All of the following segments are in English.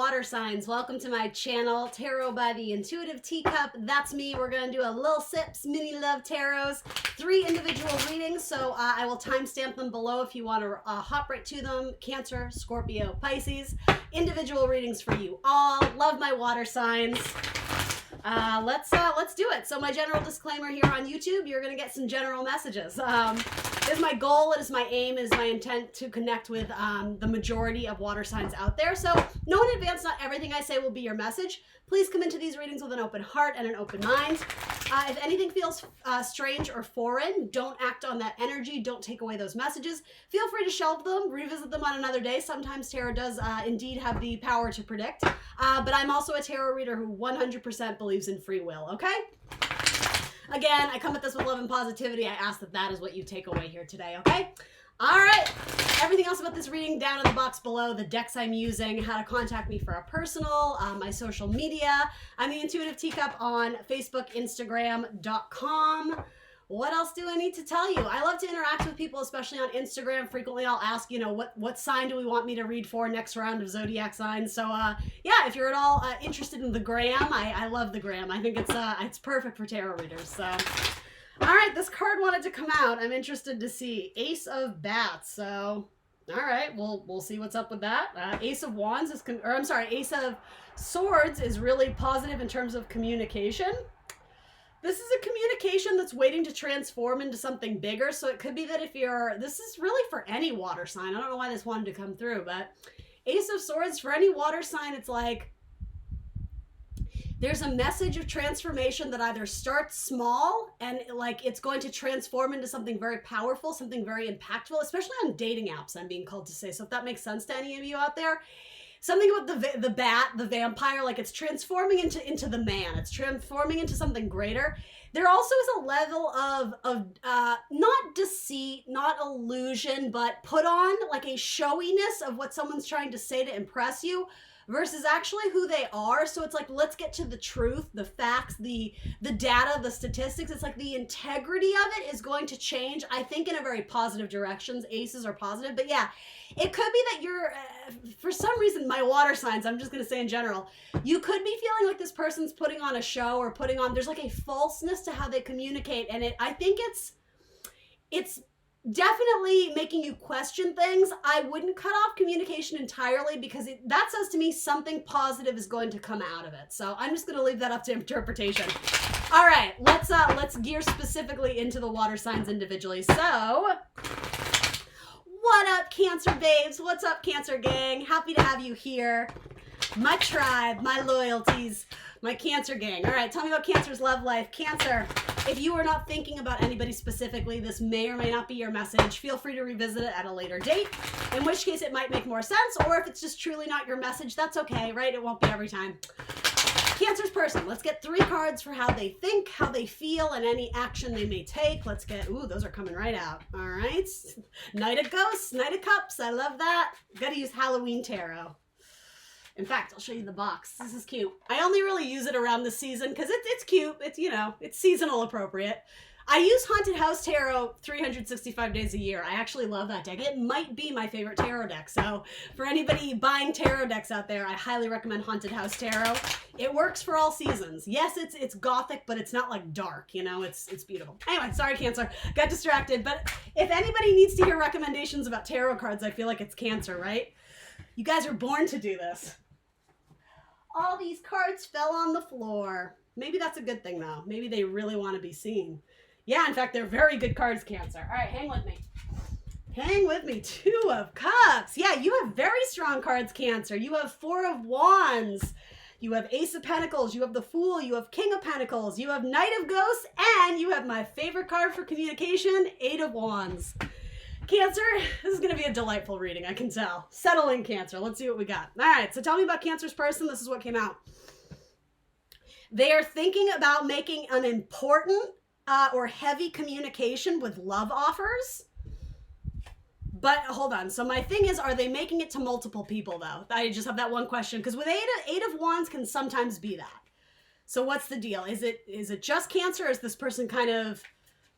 water signs. Welcome to my channel, Tarot by the Intuitive Teacup. That's me. We're going to do a little sips, mini love tarots, 3 individual readings. So I will timestamp them below if you want to hop right to them. Cancer, Scorpio, Pisces. Individual readings for you all. Love my water signs. Let's do it. So my general disclaimer here on YouTube, you're going to get some general messages. It is my goal, it is my aim, it is my intent to connect with the majority of water signs out there. So know in advance, not everything I say will be your message. Please come into these readings with an open heart and an open mind. If anything feels strange or foreign, don't act on that energy. Don't take away those messages. Feel free to shelve them, revisit them on another day. Sometimes tarot does indeed have the power to predict. But I'm also a tarot reader who 100% believes in free will, okay? Again, I come at this with love and positivity. I ask that that is what you take away here today, okay? All right. Everything else about this reading down in the box below, the decks I'm using, how to contact me for a personal, my social media. I'm the Intuitive Teacup on Facebook, Instagram.com. What else do I need to tell you? I love to interact with people, especially on Instagram. Frequently, I'll ask, you know, what sign do we want me to read for next round of zodiac signs? So, yeah, if you're at all interested in the gram, I love the gram. I think it's perfect for tarot readers. So, all right, this card wanted to come out. I'm interested to see Ace of Bats. So, all right, we'll see what's up with that. Ace of Wands is, Ace of Swords is really positive in terms of communication. This is a communication that's waiting to transform into something bigger. So it could be that this is really for any water sign. I don't know why this wanted to come through, but Ace of Swords, for any water sign, it's like there's a message of transformation that either starts small and like it's going to transform into something very powerful, something very impactful, especially on dating apps, I'm being called to say. So if that makes sense to any of you out there, something about the bat, the vampire, like it's transforming into the man. It's transforming into something greater. There also is a level of not deceit, not illusion, but put on like a showiness of what someone's trying to say to impress you versus actually who they are. So it's like, let's get to the truth, the facts, the data, the statistics. It's like the integrity of it is going to change, I think, in a very positive direction. Aces are positive, but yeah, it could be that you're, for some reason, my water signs, I'm just going to say in general, you could be feeling like this person's putting on a show or there's like a falseness to how they communicate. And I think it's definitely making you question things. I wouldn't cut off communication entirely because that says to me something positive is going to come out of it. So I'm just going to leave that up to interpretation. All right, let's gear specifically into the water signs individually. So, what up, Cancer babes? What's up, Cancer gang? Happy to have you here. My tribe, my loyalties, my Cancer gang. All right, tell me about Cancer's love life. Cancer, if you are not thinking about anybody specifically, this may or may not be your message. Feel free to revisit it at a later date, in which case it might make more sense, or if it's just truly not your message, that's okay, right? It won't be every time. Cancer's person. Let's get 3 cards for how they think, how they feel, and any action they may take. Let's get, ooh, those are coming right out. All right. Knight of Ghosts, Knight of Cups. I love that. Gotta use Halloween Tarot. In fact, I'll show you the box. This is cute. I only really use it around the season because it's cute. It's, you know, it's seasonal appropriate. I use Haunted House Tarot 365 days a year. I actually love that deck. It might be my favorite tarot deck. So for anybody buying tarot decks out there, I highly recommend Haunted House Tarot. It works for all seasons. Yes, it's gothic, but it's not like dark, you know, it's beautiful. Anyway, sorry, Cancer. Got distracted. But if anybody needs to hear recommendations about tarot cards, I feel like it's Cancer, right? You guys are born to do this. All these cards fell on the floor. Maybe that's a good thing, though. Maybe they really want to be seen. Yeah, in fact, they're very good cards, Cancer. All right, hang with me. Hang with me. 2 of Cups. Yeah, you have very strong cards, Cancer. You have 4 of Wands. You have Ace of Pentacles. You have the Fool. You have King of Pentacles. You have Knight of Ghosts. And you have my favorite card for communication, 8 of Wands. Cancer, this is going to be a delightful reading, I can tell. Settle in, Cancer. Let's see what we got. All right, so tell me about Cancer's person. This is what came out. They are thinking about making an important or heavy communication with love offers. But hold on. So my thing is, are they making it to multiple people, though? I just have that one question. Because with eight of Wands can sometimes be that. So what's the deal? Is it just Cancer, or is this person kind of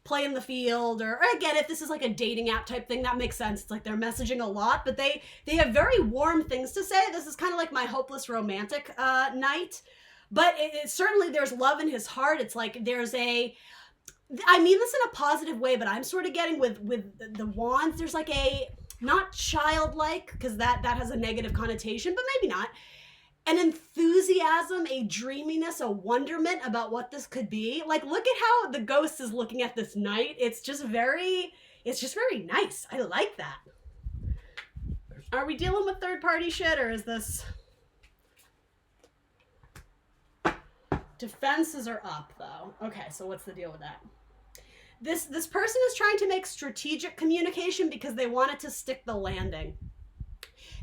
play in the field, or again, if this is like a dating app type thing, that makes sense. It's like they're messaging a lot, but they have very warm things to say. This is kind of like my hopeless romantic night, but it certainly, there's love in his heart. It's like there's I mean this in a positive way, but I'm sort of getting with the wands, there's like a, not childlike, because that has a negative connotation, but maybe not, an enthusiasm, a dreaminess, a wonderment about what this could be. Like, look at how the ghost is looking at this night. It's just very nice. I like that. Are we dealing with third party shit, or is this... Defenses are up, though. Okay, so what's the deal with that? This person is trying to make strategic communication because they want it to stick the landing.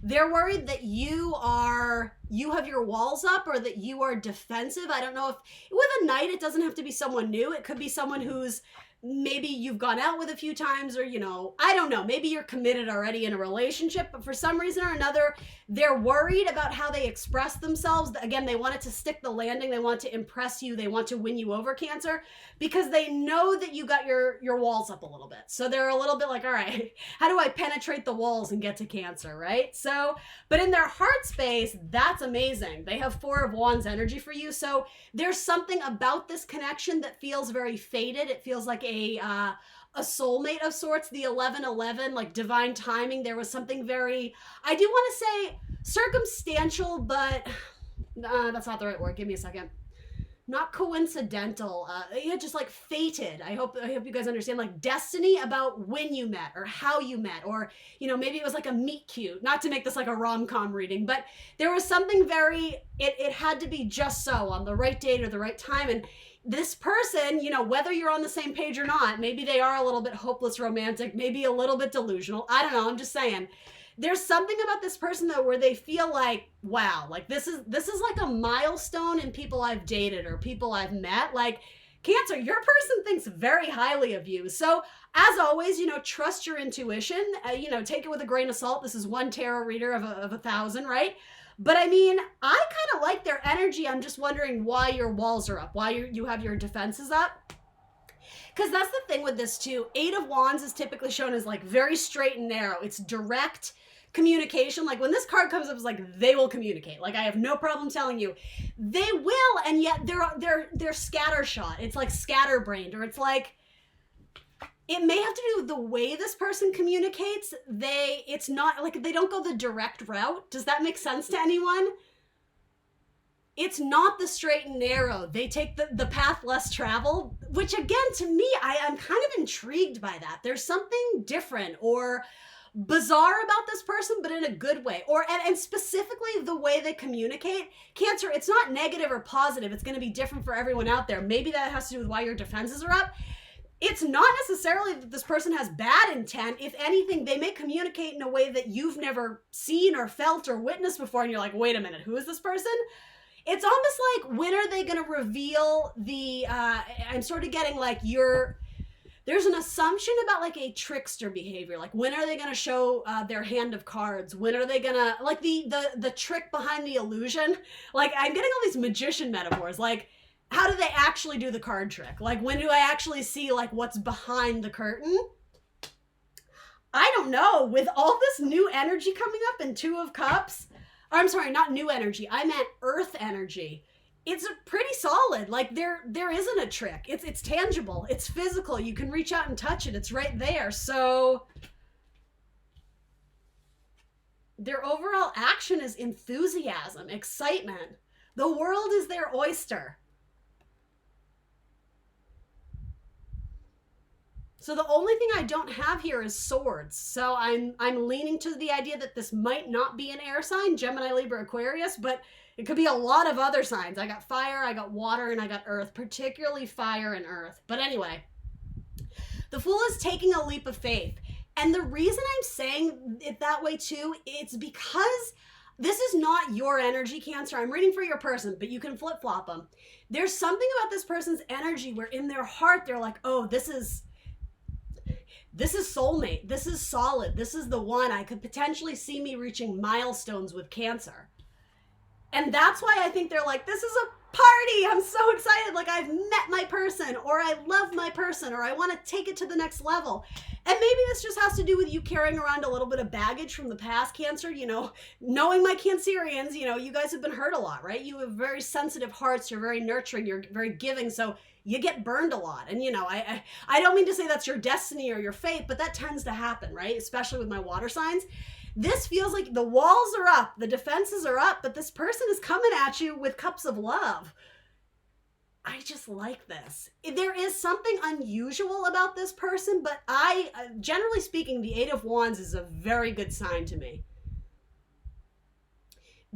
They're worried that you have your walls up, or that you are defensive. I don't know if with a knight, it doesn't have to be someone new. It could be someone who's maybe you've gone out with a few times, or, you know, I don't know, maybe you're committed already in a relationship, but for some reason or another, they're worried about how they express themselves. Again, they want it to stick the landing. They want to impress you. They want to win you over, Cancer, because they know that you got your walls up a little bit. So they're a little bit like, all right, how do I penetrate the walls and get to Cancer, right? So, but in their heart space, that's amazing. They have 4 of Wands energy for you. So there's something about this connection that feels very fated. It feels like a soulmate of sorts. The 11-11, like divine timing. There was something very, I do want to say circumstantial, but that's not the right word. Give me a second. Not coincidental. Yeah, just like fated. I hope you guys understand, like destiny about when you met or how you met, or, you know, maybe it was like a meet cute. Not to make this like a rom-com reading, but there was something very, it had to be just so on the right date or the right time. And this person, you know, whether you're on the same page or not, maybe they are a little bit hopeless romantic, maybe a little bit delusional. I don't know. I'm just saying. There's something about this person, though, where they feel like, wow, like this is like a milestone in people I've dated or people I've met. Like, Cancer, your person thinks very highly of you. So as always, you know, trust your intuition. You know, take it with a grain of salt. This is one tarot reader of 1,000, right? But I mean, I kind of like their energy. I'm just wondering why your walls are up, why you have your defenses up. Because that's the thing with this too. 8 of Wands is typically shown as like very straight and narrow. It's direct communication. Like when this card comes up, it's like they will communicate. Like I have no problem telling you they will, and yet they're scattershot. It's like scatterbrained, or it's like, it may have to do with the way this person communicates. It's not like they don't go the direct route. Does that make sense to anyone? It's not the straight and narrow. They take the path less traveled, which again, to me, I'm kind of intrigued by that. There's something different or bizarre about this person, but in a good way. And specifically the way they communicate. Cancer, it's not negative or positive. It's going to be different for everyone out there. Maybe that has to do with why your defenses are up. It's not necessarily that this person has bad intent. If anything, they may communicate in a way that you've never seen or felt or witnessed before, and you're like, wait a minute, who is this person? It's almost like, when are they going to reveal the, I'm sort of getting like there's an assumption about like a trickster behavior. Like, when are they going to show their hand of cards? When are they going to, like the trick behind the illusion? Like, I'm getting all these magician metaphors. Like, how do they actually do the card trick? Like, when do I actually see like what's behind the curtain? I don't know. With all this new energy coming up in 2 of Cups, I'm sorry, not new energy. I meant earth energy. It's pretty solid. Like there isn't a trick. It's tangible. It's physical. You can reach out and touch it. It's right there. So their overall action is enthusiasm, excitement. The world is their oyster. So the only thing I don't have here is swords. So I'm leaning to the idea that this might not be an air sign, Gemini, Libra, Aquarius, but it could be a lot of other signs. I got fire, I got water, and I got earth, particularly fire and earth. But anyway, the Fool is taking a leap of faith. And the reason I'm saying it that way too, it's because this is not your energy, Cancer. I'm reading for your person, but you can flip-flop them. There's something about this person's energy where in their heart, they're like, oh, this is soulmate. This is solid. This is the one. I could potentially see me reaching milestones with Cancer. And that's why I think they're like, this is a party. I'm so excited. Like I've met my person, or I love my person, or I want to take it to the next level. And maybe this just has to do with you carrying around a little bit of baggage from the past, Cancer. You know, knowing my Cancerians, you know, you guys have been hurt a lot, right? You have very sensitive hearts. You're very nurturing. You're very giving. So you get burned a lot. And, you know, I don't mean to say that's your destiny or your fate, but that tends to happen, right? Especially with my water signs. This feels like the walls are up, the defenses are up, but this person is coming at you with cups of love. I just like this. There is something unusual about this person, but generally speaking, the Eight of Wands is a very good sign to me.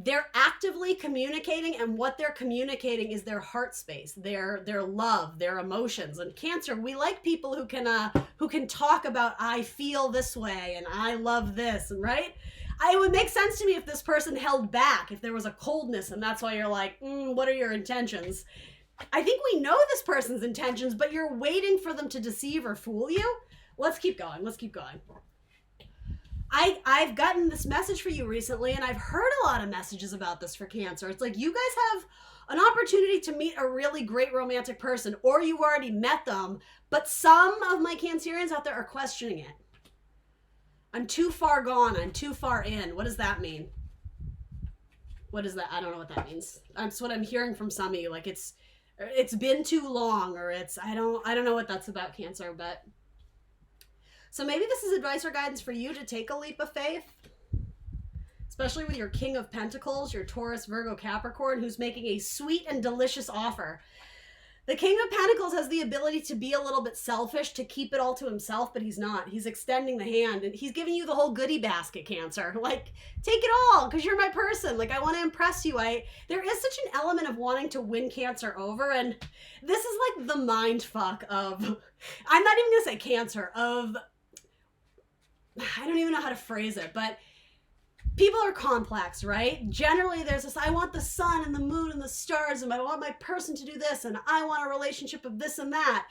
They're actively communicating, and what they're communicating is their heart space, their love, their emotions. And Cancer, we like people who can talk about, I feel this way and I love this, and right? It would make sense to me if this person held back, if there was a coldness, and that's why you're like, what are your intentions? I think we know this person's intentions, but you're waiting for them to deceive or fool you. Let's keep going. Let's keep going. I've gotten this message for you recently, and I've heard a lot of messages about this for Cancer. It's like you guys have an opportunity to meet a really great romantic person, or you've already met them, but some of my Cancerians out there are questioning it. I'm too far gone. I'm too far in. What does that mean? What is that? I don't know what that means. That's what I'm hearing from some of you. Like it's been too long, or I don't know what that's about, Cancer, but so maybe this is advice or guidance for you to take a leap of faith, especially with your King of Pentacles, your Taurus, Virgo, Capricorn, who's making a sweet and delicious offer. The King of Pentacles has the ability to be a little bit selfish, to keep it all to himself, but he's not. He's extending the hand, and he's giving you the whole goodie basket, Cancer. Like, take it all, because you're my person. Like, I want to impress you. There is such an element of wanting to win Cancer over, and this is like the mind fuck of, I'm not even going to say Cancer, of, I don't even know how to phrase it, but people are complex, right? Generally, there's this, I want the sun and the moon and the stars, and I want my person to do this, and I want a relationship of this and that.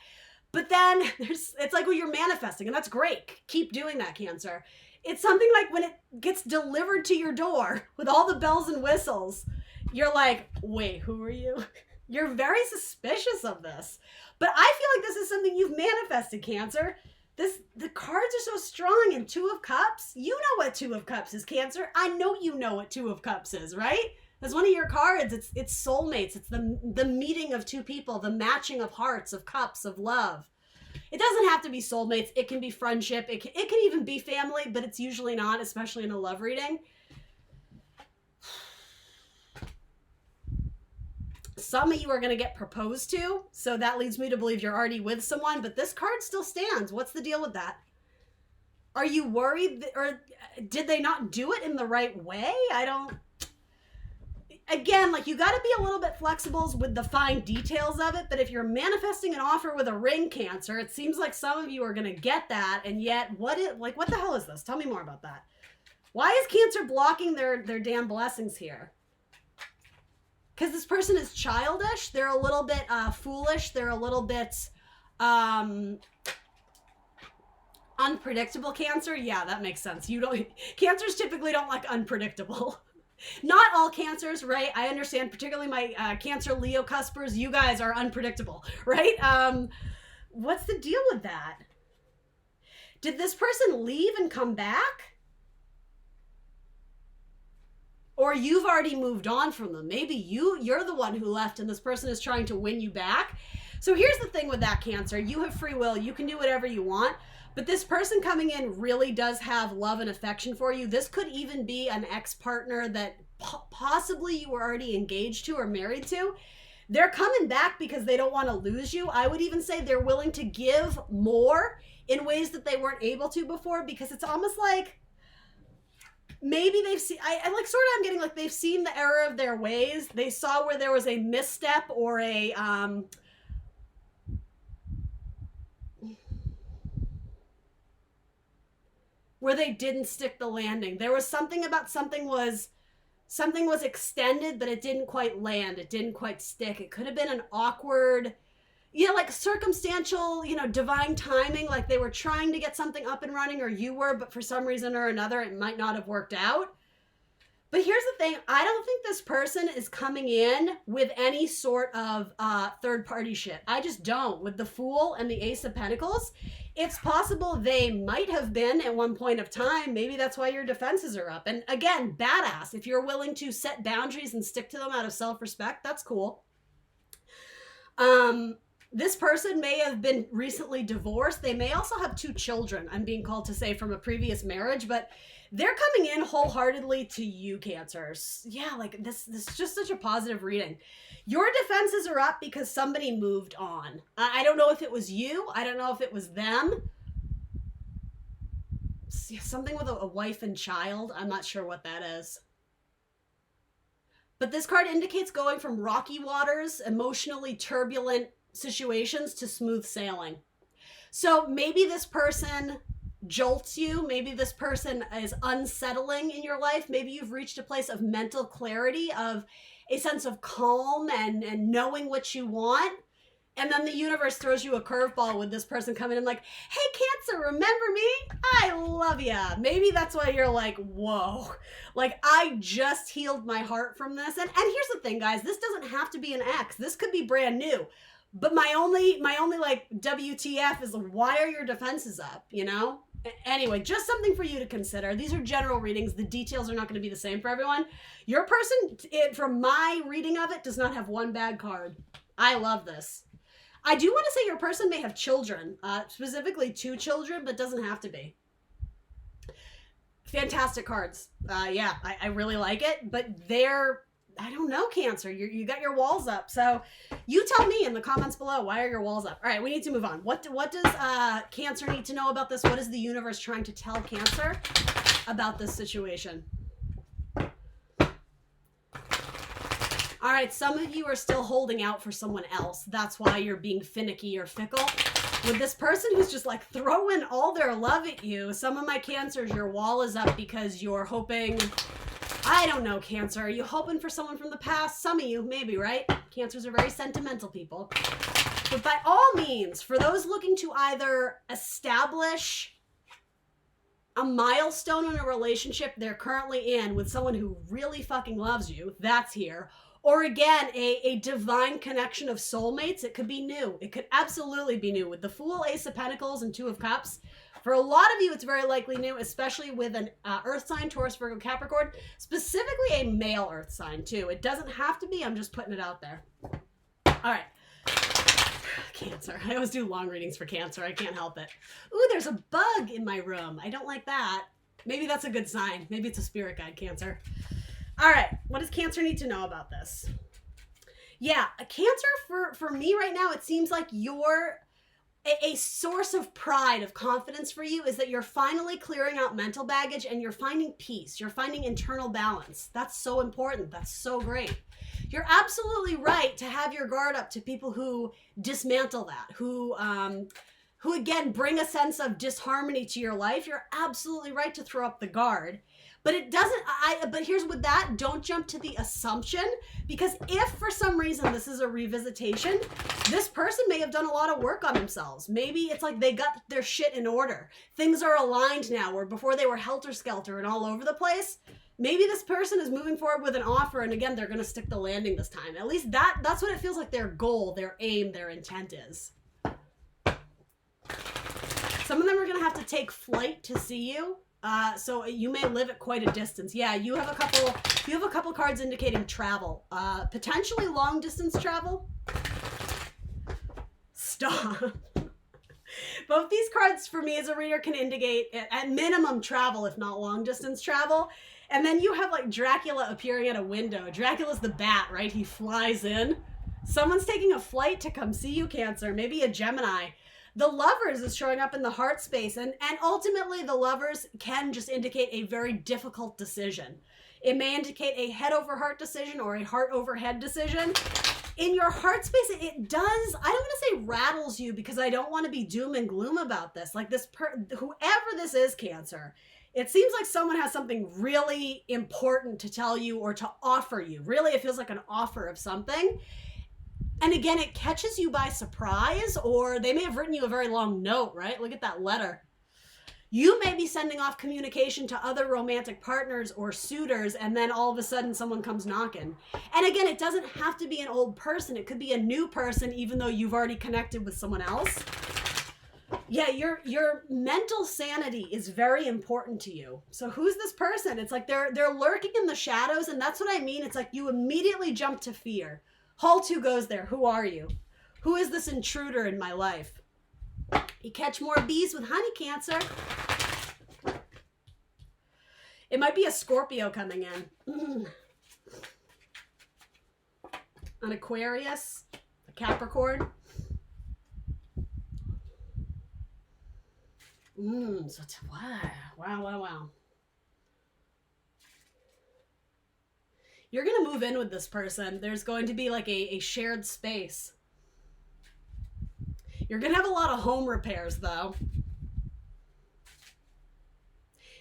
But then it's like, well, you're manifesting, and that's great. Keep doing that, Cancer. It's something like when it gets delivered to your door with all the bells and whistles, you're like, wait, who are you? You're very suspicious of this. But I feel like this is something you've manifested, Cancer. The cards are so strong, and Two of Cups. You know what Two of Cups is, Cancer. I know you know what Two of Cups is, right? That's one of your cards. It's soulmates. It's the meeting of two people, the matching of hearts, of cups, of love. It doesn't have to be soulmates. It can be friendship. It can even be family, but it's usually not, especially in a love reading. Some of you are going to get proposed to, so that leads me to believe you're already with someone, but this card still stands. What's the deal with that? Are you worried, or did they not do it in the right way? Again, like, you got to be a little bit flexible with the fine details of it, but if you're manifesting an offer with a ring, Cancer, it seems like some of you are going to get that, and yet, what the hell is this? Tell me more about that. Why is Cancer blocking their damn blessings here? Because this person is childish. They're a little bit foolish. They're a little bit unpredictable, Cancer. Yeah, that makes sense. Cancers typically don't like unpredictable. Not all Cancers, right? I understand, particularly my Cancer Leo cuspers. You guys are unpredictable, right? What's the deal with that? Did this person leave and come back? Or you've already moved on from them. Maybe you're the one who left and this person is trying to win you back. So here's the thing with that, Cancer. You have free will. You can do whatever you want. But this person coming in really does have love and affection for you. This could even be an ex-partner that possibly you were already engaged to or married to. They're coming back because they don't want to lose you. I would even say they're willing to give more in ways that they weren't able to before, because it's almost like maybe they've seen, I'm getting like they've seen the error of their ways. They saw where there was a misstep or a, where they didn't stick the landing. There was something about something was extended, but it didn't quite land. It didn't quite stick. It could have been an awkward, like circumstantial, divine timing, like they were trying to get something up and running, or you were, but for some reason or another, it might not have worked out. But here's the thing, I don't think this person is coming in with any sort of third-party shit. I just don't. With the Fool and the Ace of Pentacles, it's possible they might have been at one point of time. Maybe that's why your defenses are up. And again, badass. If you're willing to set boundaries and stick to them out of self-respect, that's cool. This person may have been recently divorced. They may also have 2 children, I'm being called to say, from a previous marriage, but they're coming in wholeheartedly to you, Cancers. Yeah, like this is just such a positive reading. Your defenses are up because somebody moved on. I don't know if it was you. I don't know if it was them. Something with a wife and child. I'm not sure what that is. But this card indicates going from rocky waters, emotionally turbulent situations to smooth sailing. So maybe this person jolts you. Maybe this person is unsettling in your life. Maybe you've reached a place of mental clarity, of a sense of calm and knowing what you want. And then the universe throws you a curveball with this person coming in like, hey, Cancer, remember me? I love ya. Maybe that's why you're like, whoa. Like, I just healed my heart from this. And here's the thing, guys. This doesn't have to be an ex. This could be brand new. But my only like WTF is, why are your defenses up, you know? Anyway, just something for you to consider. These are general readings. The details are not going to be the same for everyone. Your person, from my reading of it, does not have one bad card. I love this. I do want to say your person may have children, specifically 2 children, but doesn't have to be. Fantastic cards. Yeah, I really like it, but they're, I don't know, Cancer. You got your walls up. So you tell me in the comments below, why are your walls up? All right, we need to move on. What does Cancer need to know about this? What is the universe trying to tell Cancer about this situation? All right, some of you are still holding out for someone else. That's why you're being finicky or fickle. With this person who's just like throwing all their love at you, some of my Cancers, your wall is up because you're hoping, I don't know, Cancer. Are you hoping for someone from the past? Some of you, maybe, right? Cancers are very sentimental people. But by all means, for those looking to either establish a milestone in a relationship they're currently in with someone who really fucking loves you, that's here. Or again, a divine connection of soulmates. It could be new. It could absolutely be new. With the Fool, Ace of Pentacles, and 2 of Cups, for a lot of you, it's very likely new, especially with an earth sign, Taurus, Virgo, Capricorn, specifically a male earth sign too. It doesn't have to be. I'm just putting it out there. All right. Cancer. I always do long readings for Cancer. I can't help it. Ooh, there's a bug in my room. I don't like that. Maybe that's a good sign. Maybe it's a spirit guide, Cancer. All right, what does Cancer need to know about this? Yeah, a Cancer, for me right now, it seems like you're a source of pride, of confidence for you is that you're finally clearing out mental baggage and you're finding peace. You're finding internal balance. That's so important. That's so great. You're absolutely right to have your guard up to people who dismantle that, who again bring a sense of disharmony to your life. You're absolutely right to throw up the guard. But it doesn't, but here's with that, don't jump to the assumption, because if for some reason this is a revisitation, this person may have done a lot of work on themselves. Maybe it's like they got their shit in order. Things are aligned now, where before they were helter-skelter and all over the place. Maybe this person is moving forward with an offer, and again, they're going to stick the landing this time. At least that's what it feels like their goal, their aim, their intent is. Some of them are going to have to take flight to see you. So you may live at quite a distance. Yeah, you have a couple cards indicating travel. Potentially long distance travel. Stop. Both these cards for me as a reader can indicate at minimum travel, if not long distance travel. And then you have like Dracula appearing at a window. Dracula's the bat, right? He flies in. Someone's taking a flight to come see you, Cancer. Maybe a Gemini. The Lovers is showing up in the heart space, and ultimately the Lovers can just indicate a very difficult decision. It may indicate a head over heart decision or a heart over head decision. In your heart space, it does, I don't want to say rattles you because I don't want to be doom and gloom about this. Like whoever this is, Cancer, it seems like someone has something really important to tell you or to offer you. Really, it feels like an offer of something. And again, it catches you by surprise, or they may have written you a very long note, right? Look at that letter. You may be sending off communication to other romantic partners or suitors, and then all of a sudden someone comes knocking. And again, it doesn't have to be an old person. It could be a new person, even though you've already connected with someone else. Yeah, your mental sanity is very important to you. So who's this person? It's like they're lurking in the shadows, and that's what I mean. It's like you immediately jump to fear. Halt, who goes there? Who are you? Who is this intruder in my life? You catch more bees with honey, Cancer. It might be a Scorpio coming in. An Aquarius, a Capricorn. So it's, wow. You're going to move in with this person. There's going to be like a shared space. You're going to have a lot of home repairs, though.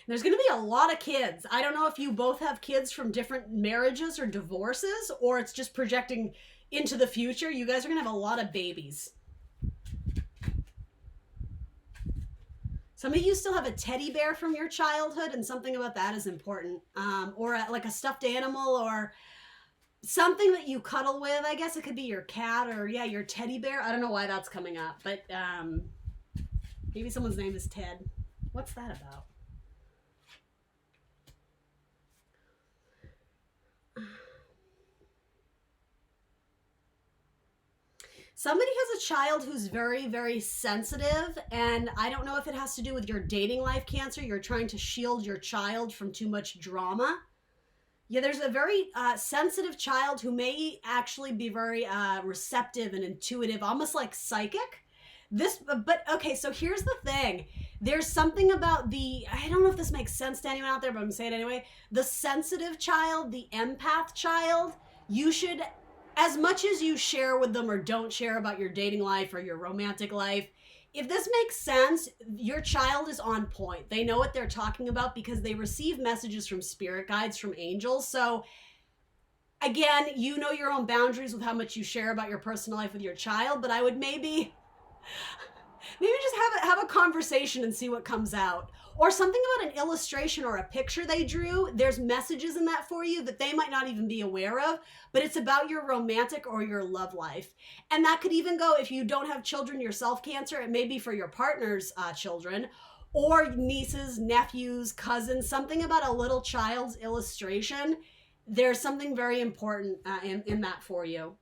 There's going to be a lot of kids. I don't know if you both have kids from different marriages or divorces, or it's just projecting into the future. You guys are going to have a lot of babies. Some of you still have a teddy bear from your childhood, and something about that is important. Or like a stuffed animal, or something that you cuddle with. I guess it could be your cat, or yeah, your teddy bear. I don't know why that's coming up, but maybe someone's name is Ted. What's that about? Somebody has a child who's very, very sensitive, and I don't know if it has to do with your dating life, Cancer. You're trying to shield your child from too much drama. Yeah, there's a very sensitive child who may actually be very receptive and intuitive, almost like psychic. But okay, so here's the thing. There's something about I don't know if this makes sense to anyone out there, but I'm gonna say it anyway. The sensitive child, the empath child, you should, as much as you share with them or don't share about your dating life or your romantic life, if this makes sense, your child is on point. They know what they're talking about because they receive messages from spirit guides, from angels. So again, you know your own boundaries with how much you share about your personal life with your child, but I would maybe just have a conversation and see what comes out. Or something about an illustration or a picture they drew. There's messages in that for you that they might not even be aware of, but it's about your romantic or your love life. And that could even go, if you don't have children yourself, Cancer, it may be for your partner's children, or nieces, nephews, cousins, something about a little child's illustration. There's something very important in that for you.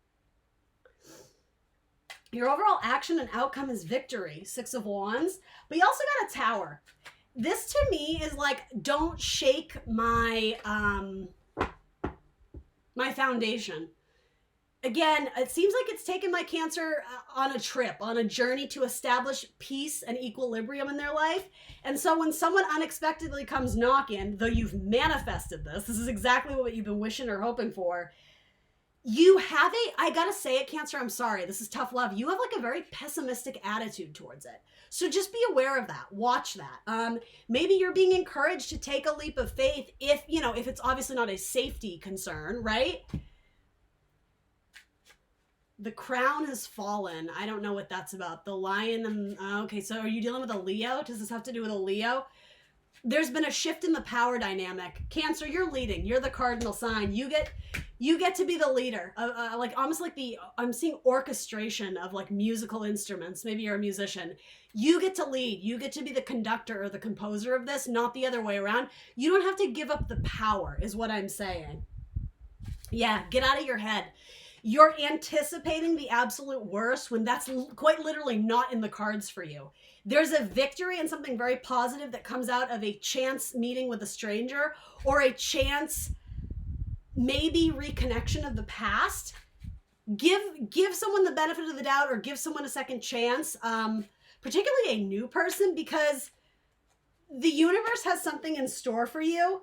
Your overall action and outcome is victory, 6 of Wands, but you also got a Tower. This to me is like, don't shake my my foundation. Again, it seems like it's taken my Cancer on a trip, on a journey to establish peace and equilibrium in their life. And so when someone unexpectedly comes knocking, though you've manifested this is exactly what you've been wishing or hoping for, you have I gotta say it, Cancer, I'm sorry, this is tough love. You have like a very pessimistic attitude towards it. So just be aware of that. Watch that. Maybe you're being encouraged to take a leap of faith if it's obviously not a safety concern, right? The crown has fallen. I don't know what that's about. The lion and, okay, so are you dealing with a Leo? Does this have to do with a Leo? There's been a shift in the power dynamic. Cancer, you're leading. You're the cardinal sign. You get to be the leader. Like almost like I'm seeing orchestration of like musical instruments. Maybe you're a musician. You get to lead. You get to be the conductor or the composer of this, not the other way around. You don't have to give up the power, is what I'm saying. Yeah, get out of your head. You're anticipating the absolute worst when that's quite literally not in the cards for you. There's a victory and something very positive that comes out of a chance meeting with a stranger, or a chance maybe reconnection of the past. Give someone the benefit of the doubt, or give someone a second chance, particularly a new person, because the universe has something in store for you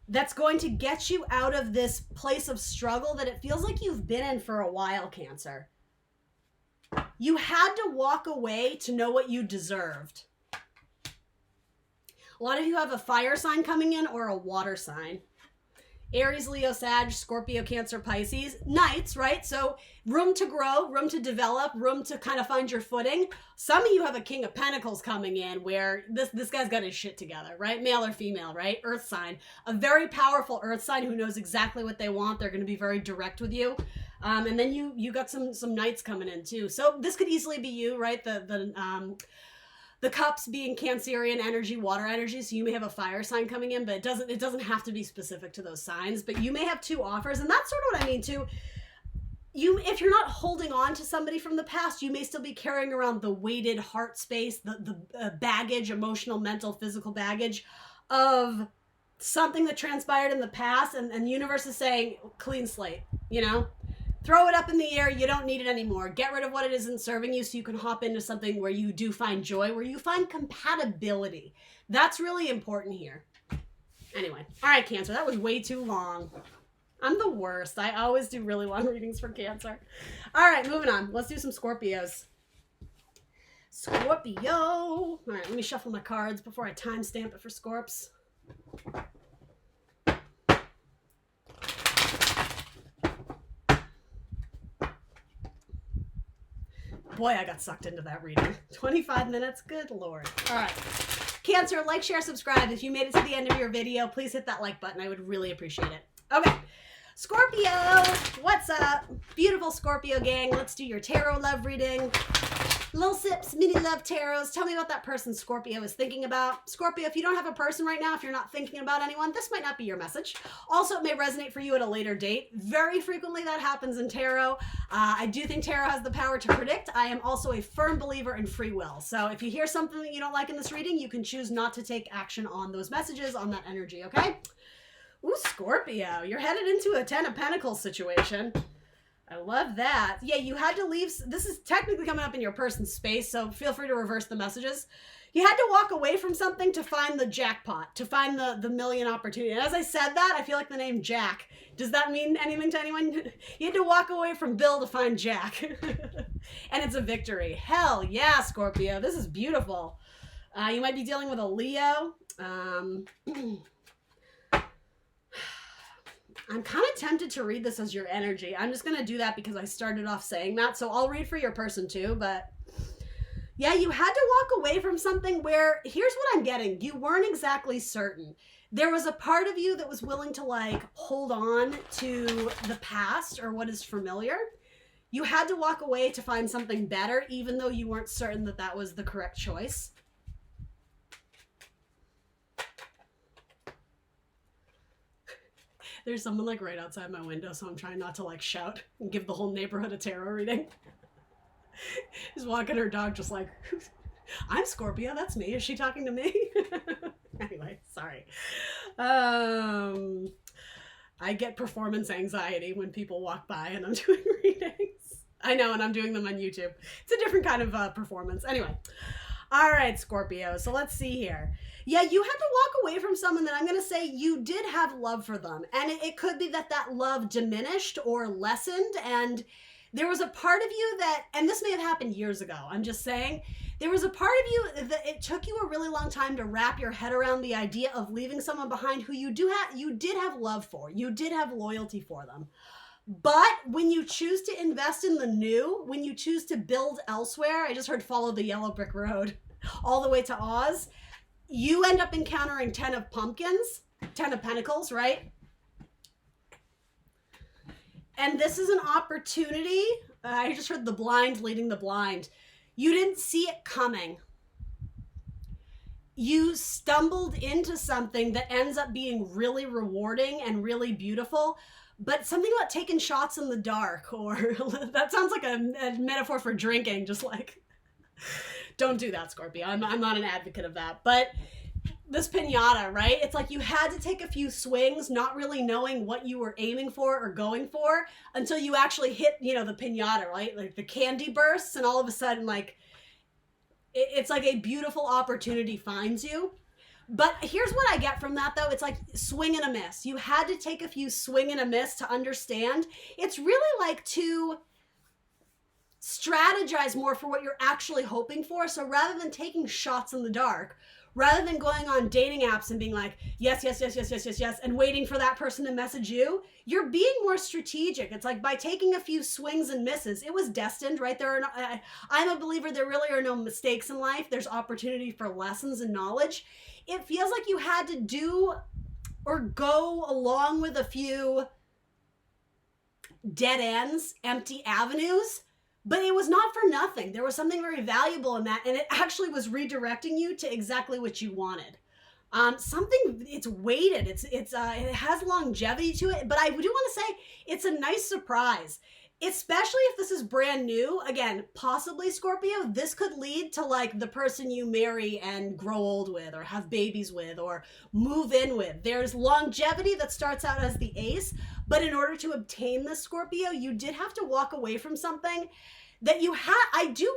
that's going to get you out of this place of struggle that it feels like you've been in for a while, Cancer. You had to walk away to know what you deserved. A lot of you have a fire sign coming in or a water sign. Aries, Leo, Sag, Scorpio, Cancer, Pisces. Knights, right? So room to grow, room to develop, room to kind of find your footing. Some of you have a King of Pentacles coming in where this guy's got his shit together, right? Male or female, right? Earth sign. A very powerful earth sign who knows exactly what they want. They're going to be very direct with you. And then you got some knights coming in too. So this could easily be you, right? The cups being Cancerian energy, water energy, so you may have a fire sign coming in, but it doesn't have to be specific to those signs. But you may have two offers, and that's sort of what I mean too. If you're not holding on to somebody from the past, you may still be carrying around the weighted heart space, the baggage, emotional, mental, physical baggage of something that transpired in the past, and the universe is saying, clean slate, you know? Throw it up in the air. You don't need it anymore. Get rid of what it isn't serving you so you can hop into something where you do find joy, where you find compatibility. That's really important here. Anyway. All right, Cancer. That was way too long. I'm the worst. I always do really long readings for Cancer. All right, moving on. Let's do some Scorpios. Scorpio. All right, let me shuffle my cards before I timestamp it for Scorps. Boy, I got sucked into that reading. 25 minutes? Good Lord. All right. Cancer, like, share, subscribe. If you made it to the end of your video, please hit that like button. I would really appreciate it. Okay. Scorpio, what's up? Beautiful Scorpio gang. Let's do your tarot love reading. Little sips, mini love tarots. Tell me about that person Scorpio is thinking about. Scorpio, if you don't have a person right now, if you're not thinking about anyone, this might not be your message. Also, it may resonate for you at a later date. Very frequently that happens in tarot. I do think tarot has the power to predict. I am also a firm believer in free will. So if you hear something that you don't like in this reading, you can choose not to take action on those messages, on that energy, okay? Ooh, Scorpio, you're headed into a 10 of Pentacles situation. I love that. Yeah, you had to leave. This is technically coming up in your person's space, so feel free to reverse the messages. You had to walk away from something to find the jackpot, to find the million opportunity. And as I said that, I feel like the name Jack. Does that mean anything to anyone? You had to walk away from Bill to find Jack. And it's a victory. Hell yeah, Scorpio. This is beautiful. You might be dealing with a Leo. I'm kind of tempted to read this as your energy. I'm just going to do that because I started off saying that. So I'll read for your person too. But yeah, you had to walk away from something where, here's what I'm getting. You weren't exactly certain. There was a part of you that was willing to like hold on to the past or what is familiar. You had to walk away to find something better, even though you weren't certain that that was the correct choice. There's someone like right outside my window, so I'm trying not to like shout and give the whole neighborhood a tarot reading. She's walking her dog just like, I'm Scorpio, that's me. Is she talking to me? Anyway, sorry. I get performance anxiety when people walk by and I'm doing readings. I know, and I'm doing them on YouTube. It's a different kind of performance. Anyway. All right, Scorpio. So let's see here. Yeah, you had to walk away from someone that I'm going to say you did have love for them. And it could be that that love diminished or lessened. And there was a part of you that, and this may have happened years ago, I'm just saying, there was a part of you that it took you a really long time to wrap your head around the idea of leaving someone behind who you did have love for. You did have loyalty for them. But when you choose to invest in the new, when you choose to build elsewhere, I just heard follow the yellow brick road all the way to Oz, you end up encountering 10 of pumpkins, 10 of pentacles, right? And this is an opportunity. I just heard the blind leading the blind. You didn't see it coming. You stumbled into something that ends up being really rewarding and really beautiful. But something about taking shots in the dark, or that sounds like a metaphor for drinking, just like, don't do that, Scorpio. I'm not an advocate of that. But this piñata, right? It's like you had to take a few swings, not really knowing what you were aiming for or going for until you actually hit, the piñata, right? Like the candy bursts, and all of a sudden, like, it's like a beautiful opportunity finds you. But here's what I get from that, though. It's like swing and a miss. You had to take a few swing and a miss to understand. It's really like to strategize more for what you're actually hoping for. So rather than taking shots in the dark, rather than going on dating apps and being like, yes, yes, yes, yes, yes, yes, yes, and waiting for that person to message you, you're being more strategic. It's like by taking a few swings and misses, it was destined, right? I'm a believer there really are no mistakes in life. There's opportunity for lessons and knowledge. It feels like you had to do or go along with a few dead ends, empty avenues, but it was not for nothing. There was something very valuable in that, and it actually was redirecting you to exactly what you wanted. It's weighted. It has longevity to it, but I do want to say it's a nice surprise, especially if this is brand new. Again, possibly Scorpio, this could lead to like the person you marry and grow old with, or have babies with, or move in with. There's longevity that starts out as the ace, but in order to obtain this Scorpio, you did have to walk away from something that you had. I do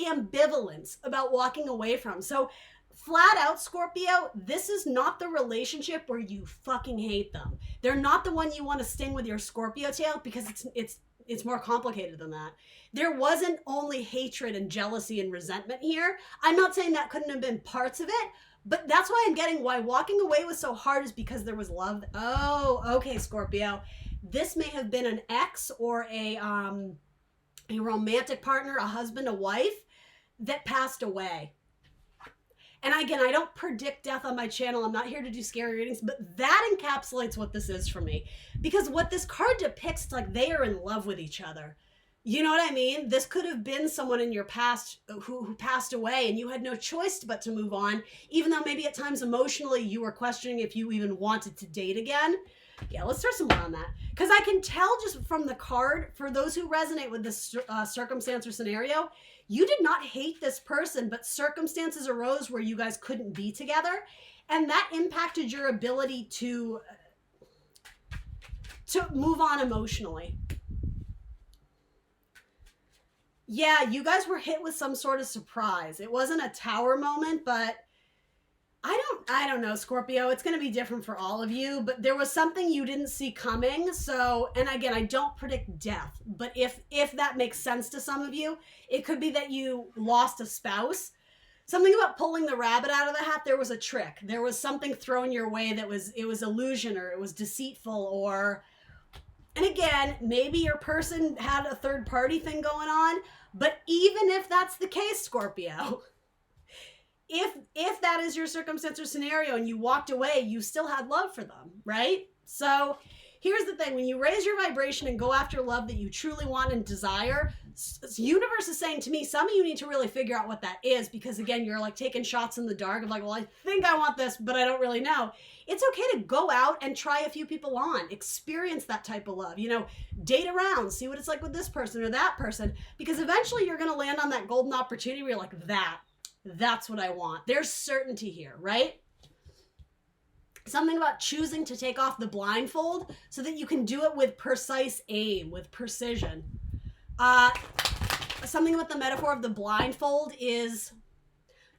ambivalence about walking away from. So flat out, Scorpio, this is not the relationship where you fucking hate them. They're not the one you want to sting with your Scorpio tail, because it's more complicated than that. There wasn't only hatred and jealousy and resentment here. I'm not saying that couldn't have been parts of it, but that's why I'm getting why walking away was so hard, is because there was love. Oh, okay, Scorpio. This may have been an ex or a romantic partner, a husband, a wife that passed away. And again, I don't predict death on my channel. I'm not here to do scary readings, but that encapsulates what this is for me. Because what this card depicts, it's like they are in love with each other. You know what I mean? This could have been someone in your past who passed away, and you had no choice but to move on, even though maybe at times emotionally you were questioning if you even wanted to date again. Yeah, let's start some more on that. Because I can tell just from the card, for those who resonate with this circumstance or scenario, you did not hate this person, but circumstances arose where you guys couldn't be together. And that impacted your ability to move on emotionally. Yeah, you guys were hit with some sort of surprise. It wasn't a tower moment, but I don't know, Scorpio. It's going to be different for all of you, but there was something you didn't see coming. So, and again, I don't predict death, but if that makes sense to some of you, it could be that you lost a spouse. Something about pulling the rabbit out of the hat. There was a trick. There was something thrown your way it was illusion, or it was deceitful, or, and again, maybe your person had a third party thing going on, but even if that's the case, Scorpio, if that is your circumstance or scenario and you walked away, you still had love for them, right? So here's the thing. When you raise your vibration and go after love that you truly want and desire, universe is saying to me, some of you need to really figure out what that is, because again, you're like taking shots in the dark of like, well, I think I want this, but I don't really know. It's okay to go out and try a few people on, experience that type of love, date around, see what it's like with this person or that person, because eventually you're going to land on that golden opportunity where you're like, that's what I want. There's certainty here, right? Something about choosing to take off the blindfold so that you can do it with precise aim, with precision. Something about the metaphor of the blindfold is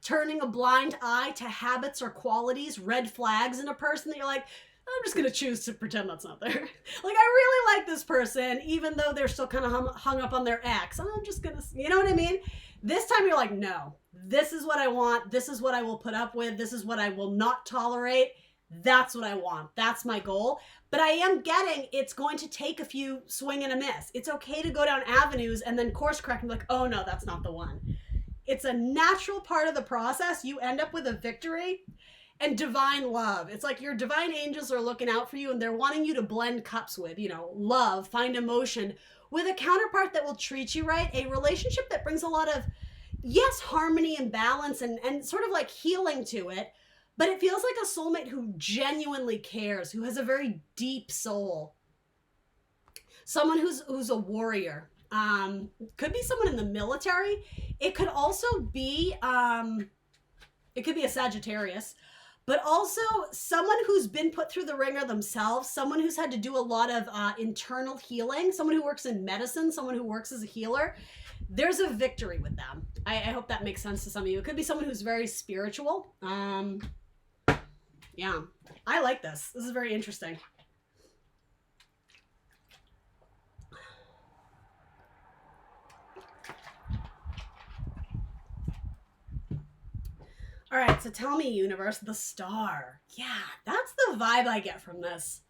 turning a blind eye to habits or qualities, red flags in a person that you're like, I'm just going to choose to pretend that's not there. Like, I really like this person, even though they're still kind of hung up on their ex. I'm just going to, you know what I mean? This time you're like, no, this is what I want. This is what I will put up with. This is what I will not tolerate. That's what I want. That's my goal. But I am getting it's going to take a few swing and a miss. It's okay to go down avenues and then course correct and be like, oh no, that's not the one. It's a natural part of the process. You end up with a victory and divine love. It's like your divine angels are looking out for you and they're wanting you to blend cups with, love, find emotion with a counterpart that will treat you right. A relationship that brings a lot of, yes, harmony and balance and sort of like healing to it. But it feels like a soulmate who genuinely cares, who has a very deep soul. Someone who's a warrior. Could be someone in the military. It could also be, it could be a Sagittarius, but also someone who's been put through the ringer themselves, someone who's had to do a lot of internal healing, someone who works in medicine, someone who works as a healer. There's a victory with them. I hope that makes sense to some of you. It could be someone who's very spiritual. Yeah, I like this. This is very interesting. All right, so tell me, universe, the star. Yeah, that's the vibe I get from this.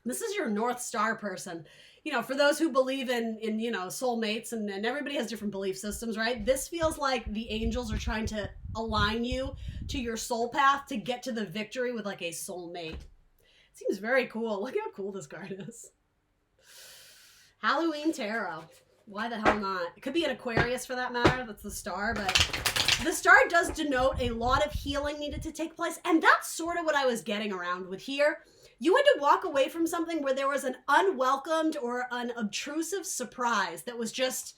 This is your North Star person. You know, for those who believe in you know, soulmates, and everybody has different belief systems, right? This feels like the angels are trying to align you to your soul path to get to the victory with like a soulmate. Seems very cool. Look how cool this card is. Halloween Tarot. Why the hell not? It could be an Aquarius for that matter. That's the star, but the star does denote a lot of healing needed to take place. And that's sort of what I was getting around with here. You had to walk away from something where there was an unwelcomed or an obtrusive surprise that was just,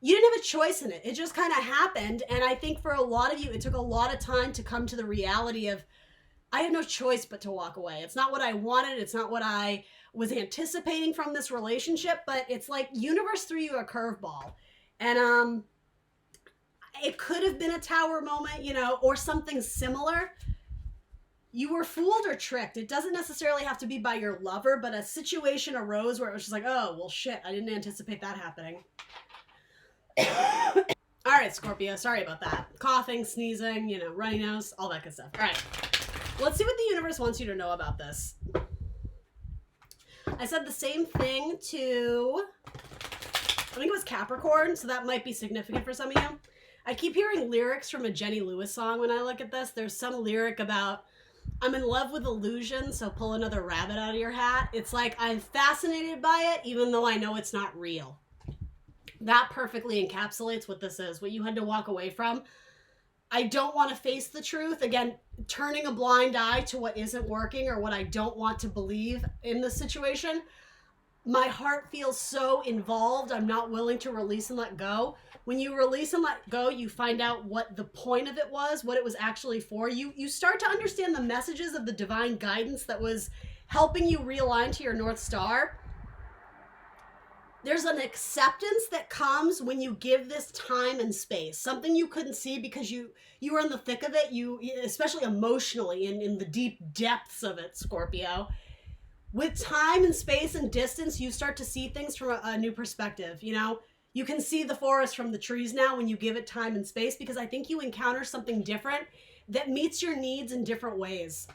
you didn't have a choice in it. It just kind of happened. And I think for a lot of you, it took a lot of time to come to the reality of, I had no choice but to walk away. It's not what I wanted. It's not what I was anticipating from this relationship, but it's like universe threw you a curveball. And it could have been a tower moment, you know, or something similar. You were fooled or tricked. It doesn't necessarily have to be by your lover, but a situation arose where it was just like, oh, well, shit, I didn't anticipate that happening. All right, Scorpio, sorry about that. Coughing, sneezing, you know, runny nose, all that good stuff. All right, let's see what the universe wants you to know about this. I said the same thing to, I think it was Capricorn, so that might be significant for some of you. I keep hearing lyrics from a Jenny Lewis song when I look at this. There's some lyric about, I'm in love with illusion, so pull another rabbit out of your hat. It's like, I'm fascinated by it, even though I know it's not real. That perfectly encapsulates what this is, what you had to walk away from. I don't want to face the truth. Again, turning a blind eye to what isn't working or what I don't want to believe in the situation. My heart feels so involved. I'm not willing to release and let go. When you release and let go, you find out what the point of it was, what it was actually for. You start to understand the messages of the divine guidance that was helping you realign to your North Star. There's an acceptance that comes when you give this time and space, something you couldn't see because you were in the thick of it, you especially emotionally in the deep depths of it, Scorpio. With time and space and distance, you start to see things from a new perspective, you know? You can see the forest from the trees now when you give it time and space, because I think you encounter something different that meets your needs in different ways.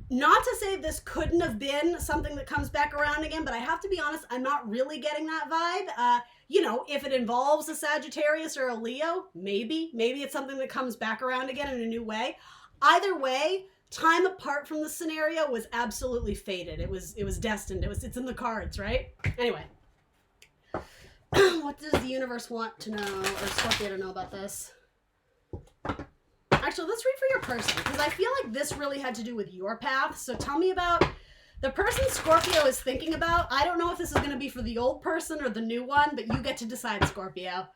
Not to say this couldn't have been something that comes back around again, but I have to be honest, I'm not really getting that vibe. You know, if it involves a Sagittarius or a Leo, maybe it's something that comes back around again in a new way. Either way, time apart from the scenario was absolutely fated. It was destined. It's in the cards, right? Anyway, what does the universe want to know, or Scorpio to know about this? Actually, let's read for your person, because I feel like this really had to do with your path. So tell me about the person Scorpio is thinking about. I don't know if this is going to be for the old person or the new one, but you get to decide, Scorpio.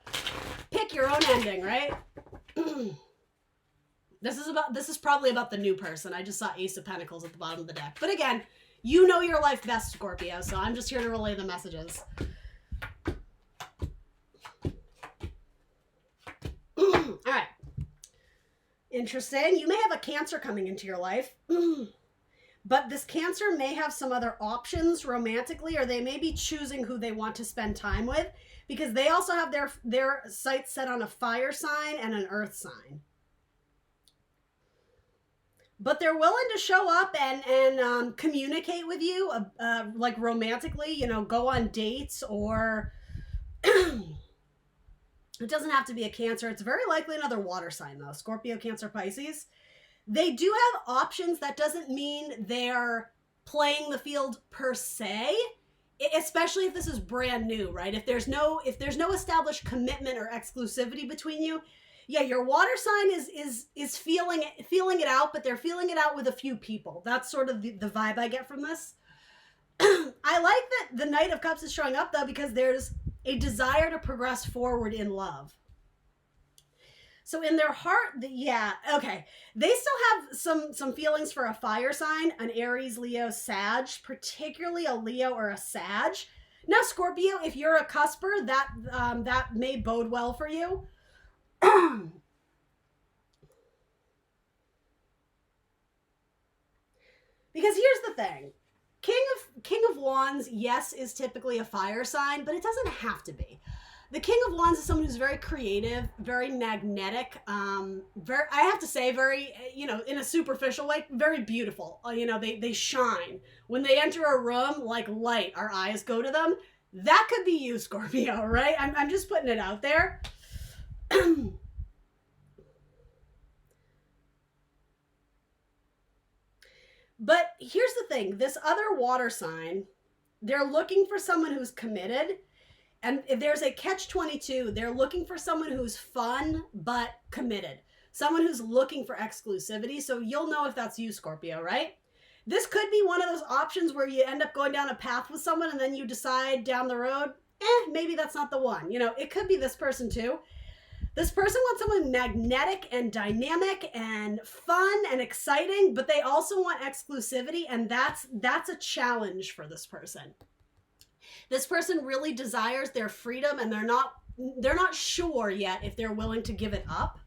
Pick your own ending, right? This is probably about the new person. I just saw Ace of Pentacles at the bottom of the deck. But again, you know your life best, Scorpio, so I'm just here to relay the messages. All right. Interesting. You may have a Cancer coming into your life, but this Cancer may have some other options romantically, or they may be choosing who they want to spend time with, because they also have their sights set on a fire sign and an earth sign. But they're willing to show up and communicate with you, like romantically, you know, go on dates, or it doesn't have to be a Cancer. It's very likely another water sign, though. Scorpio, Cancer, Pisces. They do have options. That doesn't mean they're playing the field per se, especially if this is brand new, right? If there's no established commitment or exclusivity between you, yeah, your water sign is feeling it out, but they're feeling it out with a few people. That's sort of the vibe I get from this. I like that the Knight of Cups is showing up, though, because there's a desire to progress forward in love. So in their heart, yeah, okay. They still have some feelings for a fire sign, an Aries, Leo, Sag, particularly a Leo or a Sag. Now, Scorpio, if you're a cusper, that may bode well for you. Because here's the thing. King of Wands, yes, is typically a fire sign, but it doesn't have to be. The King of Wands is someone who's very creative, very magnetic, very, I have to say, very, you know, in a superficial way, very beautiful. You know, they shine. When they enter a room, like light, our eyes go to them. That could be you, Scorpio, right? I'm just putting it out there. But here's the thing. This other water sign, they're looking for someone who's committed. And if there's a catch-22, they're looking for someone who's fun but committed. Someone who's looking for exclusivity. So you'll know if that's you, Scorpio, right? This could be one of those options where you end up going down a path with someone and then you decide down the road, maybe that's not the one. You know, it could be this person too. This person wants someone magnetic and dynamic and fun and exciting, but they also want exclusivity, and that's a challenge for this person. This person really desires their freedom, and they're not sure yet if they're willing to give it up.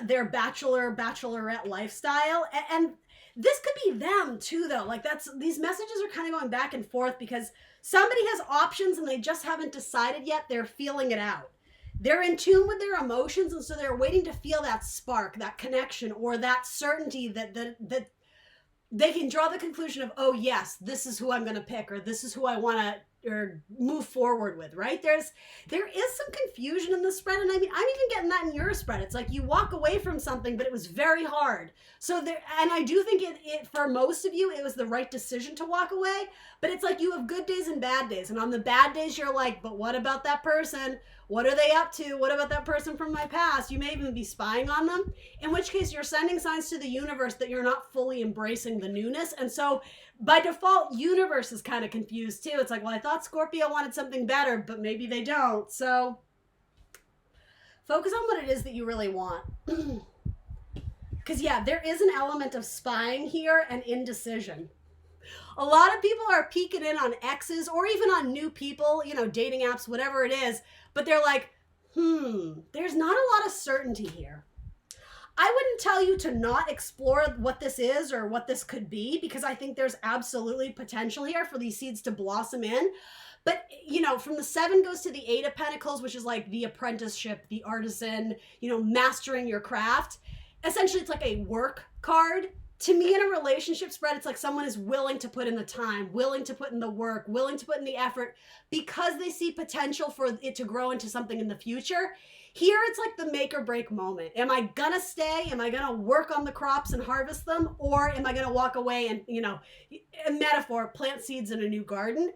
Their bachelorette lifestyle, and this could be them too, though. Like, these messages are kind of going back and forth because somebody has options and they just haven't decided yet. They're feeling it out. They're in tune with their emotions, and so they're waiting to feel that spark, that connection, or that certainty that they can draw the conclusion of, oh yes, this is who I'm going to pick, or this is who I want to or move forward with, right? There is some confusion in the spread, and I mean, I'm even getting that in your spread. It's like you walk away from something, but it was very hard. So there, and I do think it for most of you, it was the right decision to walk away, but it's like you have good days and bad days, and on the bad days, you're like, but what about that person? What are they up to? What about that person from my past? You may even be spying on them, in which case you're sending signs to the universe that you're not fully embracing the newness. And so by default, universe is kind of confused too. It's like, well, I thought Scorpio wanted something better, but maybe they don't. So focus on what it is that you really want. Because yeah, there is an element of spying here and indecision. A lot of people are peeking in on exes or even on new people, you know, dating apps, whatever it is, but they're like, there's not a lot of certainty here. I wouldn't tell you to not explore what this is or what this could be, because I think there's absolutely potential here for these seeds to blossom in. But, you know, from the 7 goes to the 8 of Pentacles, which is like the apprenticeship, the artisan, you know, mastering your craft. Essentially, it's like a work card. To me, in a relationship spread, it's like someone is willing to put in the time, willing to put in the work, willing to put in the effort because they see potential for it to grow into something in the future. Here, it's like the make or break moment. Am I gonna stay? Am I gonna work on the crops and harvest them? Or am I gonna walk away and, you know, a metaphor, plant seeds in a new garden?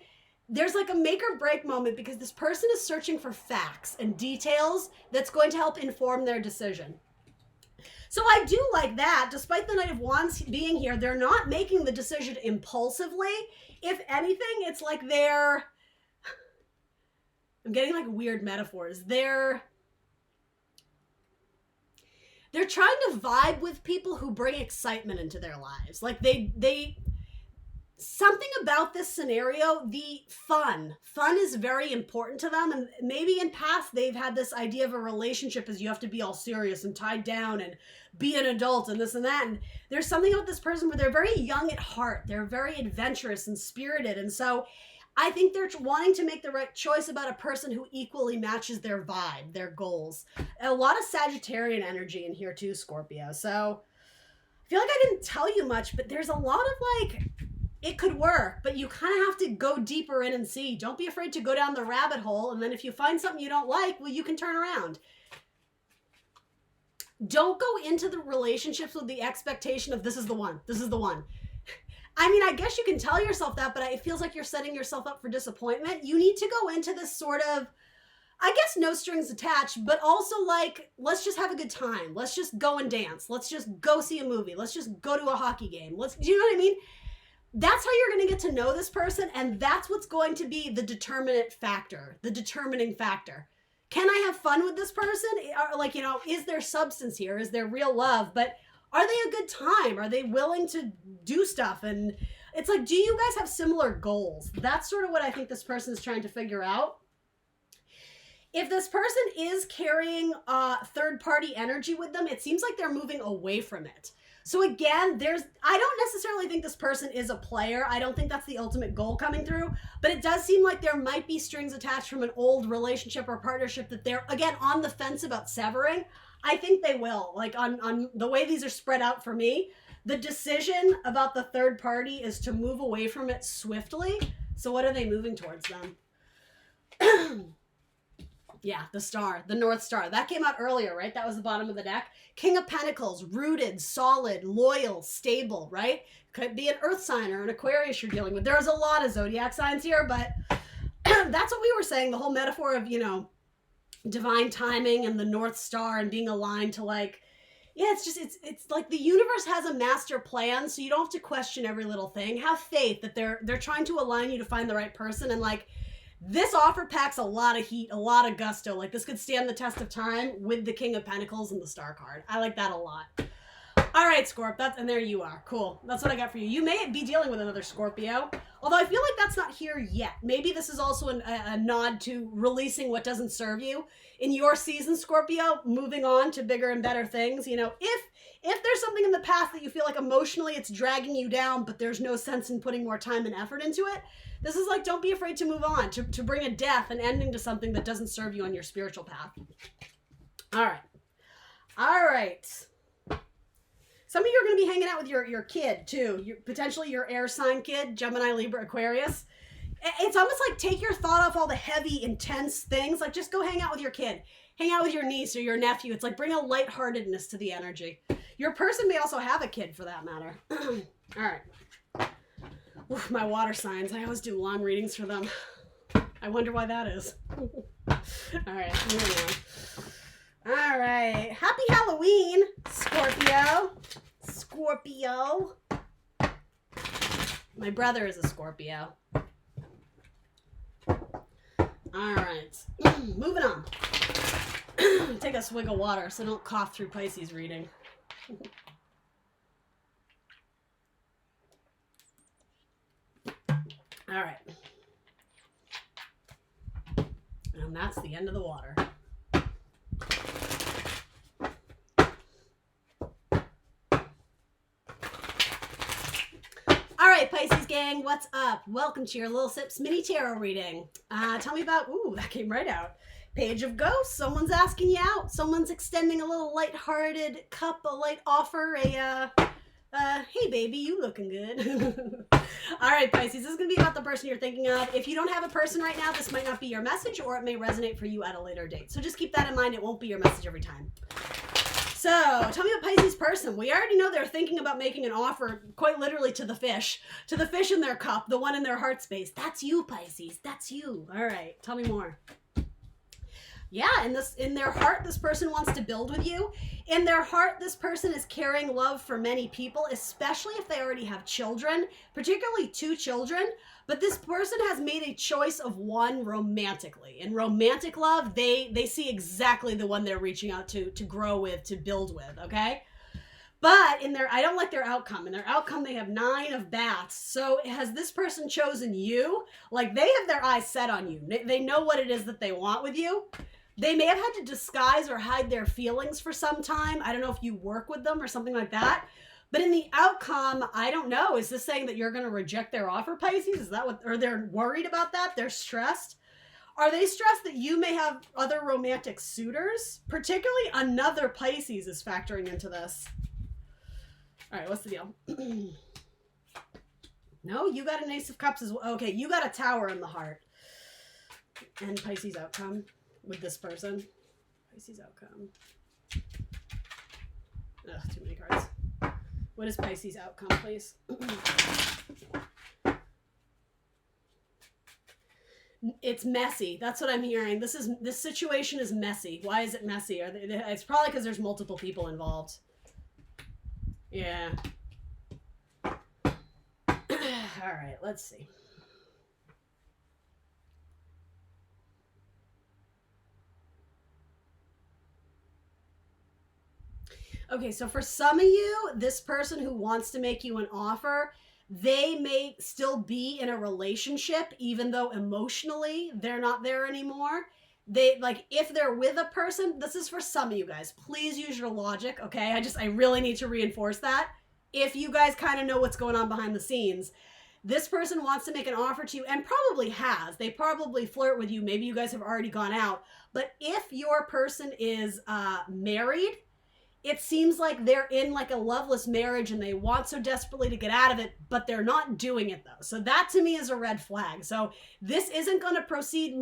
There's like a make or break moment because this person is searching for facts and details that's going to help inform their decision. So I do like that. Despite the Knight of Wands being here, they're not making the decision impulsively. If anything, it's like I'm getting like weird metaphors. They're trying to vibe with people who bring excitement into their lives. Like something about this scenario, the fun is very important to them. And maybe in past, they've had this idea of a relationship as you have to be all serious and tied down and be an adult and this and that. And there's something about this person where they're very young at heart. They're very adventurous and spirited. And so I think they're wanting to make the right choice about a person who equally matches their vibe, their goals. A lot of Sagittarian energy in here too, Scorpio. So I feel like I didn't tell you much, but there's a lot of like, it could work, but you kind of have to go deeper in and see. Don't be afraid to go down the rabbit hole. And then if you find something you don't like, well, you can turn around. Don't go into the relationships with the expectation of this is the one. This is the one. I mean, I guess you can tell yourself that, but it feels like you're setting yourself up for disappointment. You need to go into this sort of, I guess, no strings attached, but also like, let's just have a good time. Let's just go and dance. Let's just go see a movie. Let's just go to a hockey game. Do you know what I mean? That's how you're going to get to know this person, and that's what's going to be the determining factor. Can I have fun with this person? Like, you know, is there substance here? Is there real love? But are they a good time? Are they willing to do stuff? And it's like, do you guys have similar goals? That's sort of what I think this person is trying to figure out. If this person is carrying third-party energy with them, it seems like they're moving away from it. So again, I don't necessarily think this person is a player. I don't think that's the ultimate goal coming through, but it does seem like there might be strings attached from an old relationship or partnership that they're, again, on the fence about severing. I think they will. Like on the way these are spread out for me, the decision about the third party is to move away from it swiftly. So what are they moving towards then? Yeah, the star, the North Star. That came out earlier, right? That was the bottom of the deck. King of Pentacles, rooted, solid, loyal, stable, right? Could be an Earth sign or an Aquarius you're dealing with. There's a lot of zodiac signs here, but that's what we were saying. The whole metaphor of, divine timing and the North Star and being aligned to it's like the universe has a master plan, so you don't have to question every little thing. Have faith that they're trying to align you to find the right person, and this offer packs a lot of heat, a lot of gusto. Like, this could stand the test of time with the King of Pentacles and the Star card. I like that a lot. All right, Scorp, and there you are. Cool. That's what I got for you. You may be dealing with another Scorpio, although I feel like that's not here yet. Maybe this is also a nod to releasing what doesn't serve you in your season, Scorpio, moving on to bigger and better things. If there's something in the past that you feel like emotionally it's dragging you down, but there's no sense in putting more time and effort into it, this is like, don't be afraid to move on, to bring a death, an ending to something that doesn't serve you on your spiritual path. All right. Some of you are going to be hanging out with your kid, too. Potentially your air sign kid, Gemini, Libra, Aquarius. It's almost like take your thought off all the heavy, intense things. Like, just go hang out with your kid. Hang out with your niece or your nephew. It's like, bring a lightheartedness to the energy. Your person may also have a kid, for that matter. All right. Oof, my water signs. I always do long readings for them. I wonder why that is. All right, here we go. All right. Happy Halloween, Scorpio. Scorpio. My brother is a Scorpio. All right. Moving on. Take a swig of water so don't cough through Pisces reading. All right. And that's the end of the water. All right, Pisces gang, what's up? Welcome to your Little Sips mini tarot reading. Tell me about, ooh, that came right out. Page of Ghosts. Someone's asking you out. Someone's extending a little light-hearted cup, a light offer, hey baby, you looking good. All right, Pisces, this is going to be about the person you're thinking of. If you don't have a person right now, this might not be your message, or it may resonate for you at a later date. So just keep that in mind. It won't be your message every time. So tell me about Pisces person. We already know they're thinking about making an offer, quite literally to the fish in their cup, the one in their heart space. That's you, Pisces. That's you. All right, tell me more. Yeah, in their heart, this person wants to build with you. In their heart, this person is carrying love for many people, especially if they already have children, particularly 2 children. But this person has made a choice of one romantically. In romantic love, they see exactly the one they're reaching out to grow with, to build with, okay? But I don't like their outcome. In their outcome, they have 9 of bats. So has this person chosen you? Like, they have their eyes set on you. They know what it is that they want with you. They may have had to disguise or hide their feelings for some time. I don't know if you work with them or something like that. But in the outcome, I don't know. Is this saying that you're going to reject their offer, Pisces? Is that what, or they're worried about that? They're stressed? Are they stressed that you may have other romantic suitors? Particularly another Pisces is factoring into this. All right, what's the deal? No, you got an Ace of Cups as well. Okay, you got a Tower in the heart. And Pisces outcome with this person. Pisces outcome. Ugh, too many cards. What is Pisces outcome, please? It's messy. That's what I'm hearing. This situation is messy. Why is it messy? It's probably because there's multiple people involved. Yeah. All right, let's see. Okay, so for some of you, this person who wants to make you an offer, they may still be in a relationship, even though emotionally they're not there anymore. They, like, if they're with a person, this is for some of you guys, please use your logic, okay? I really need to reinforce that. If you guys kind of know what's going on behind the scenes, this person wants to make an offer to you, and probably has. They probably flirt with you. Maybe you guys have already gone out. But if your person is married, it seems like they're in like a loveless marriage and they want so desperately to get out of it, but they're not doing it though. So that to me is a red flag. So this isn't going to proceed